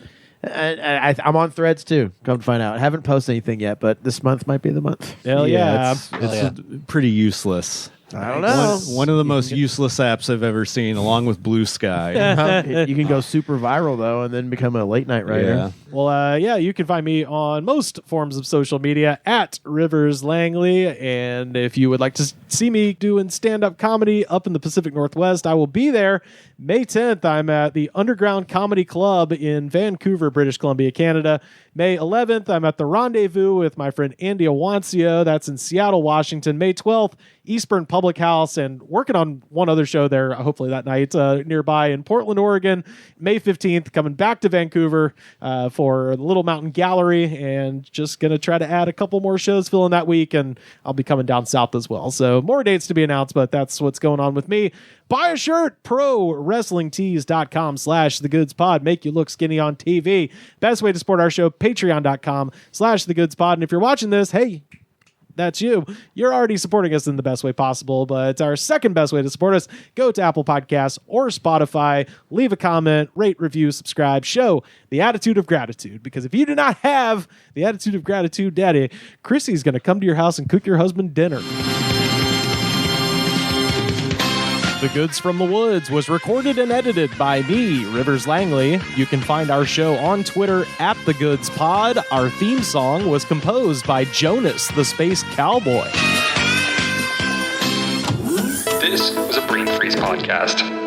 I'm on Threads too. Come to find out. I haven't posted anything yet, but this month might be the month. Hell yeah. It's pretty useless. I don't know. One of the most useless apps I've ever seen, along with Blue Sky. You can go super viral though, and then become a late night writer. Yeah. Well, you can find me on most forms of social media at Rivers Langley. And if you would like to see me doing stand-up comedy up in the Pacific Northwest, I will be there. May 10th, I'm at the Underground Comedy Club in Vancouver, British Columbia, Canada. May 11th, I'm at the Rendezvous with my friend Andy Awancio. That's in Seattle, Washington. May 12th, Eastburn Public House, and working on one other show there, hopefully that night, nearby in Portland, Oregon. May 15th, coming back to Vancouver for the Little Mountain Gallery, and just going to try to add a couple more shows filling that week, and I'll be coming down south as well. So more dates to be announced, but that's what's going on with me. Buy a shirt, ProWrestlingTees.com/TheGoodsPod. Make you look skinny on TV. Best way to support our show, Patreon.com/TheGoodsPod. And if you're watching this, hey, that's you. You're already supporting us in the best way possible, but it's our second best way to support us. Go to Apple Podcasts or Spotify, leave a comment, rate, review, subscribe, show the attitude of gratitude. Because if you do not have the attitude of gratitude, Daddy, Chrissy's going to come to your house and cook your husband dinner. The Goods from the Woods was recorded and edited by me, Rivers Langley. You can find our show on Twitter at The Goods Pod. Our theme song was composed by Jonas, the Space Cowboy. This was a Brain Freeze podcast.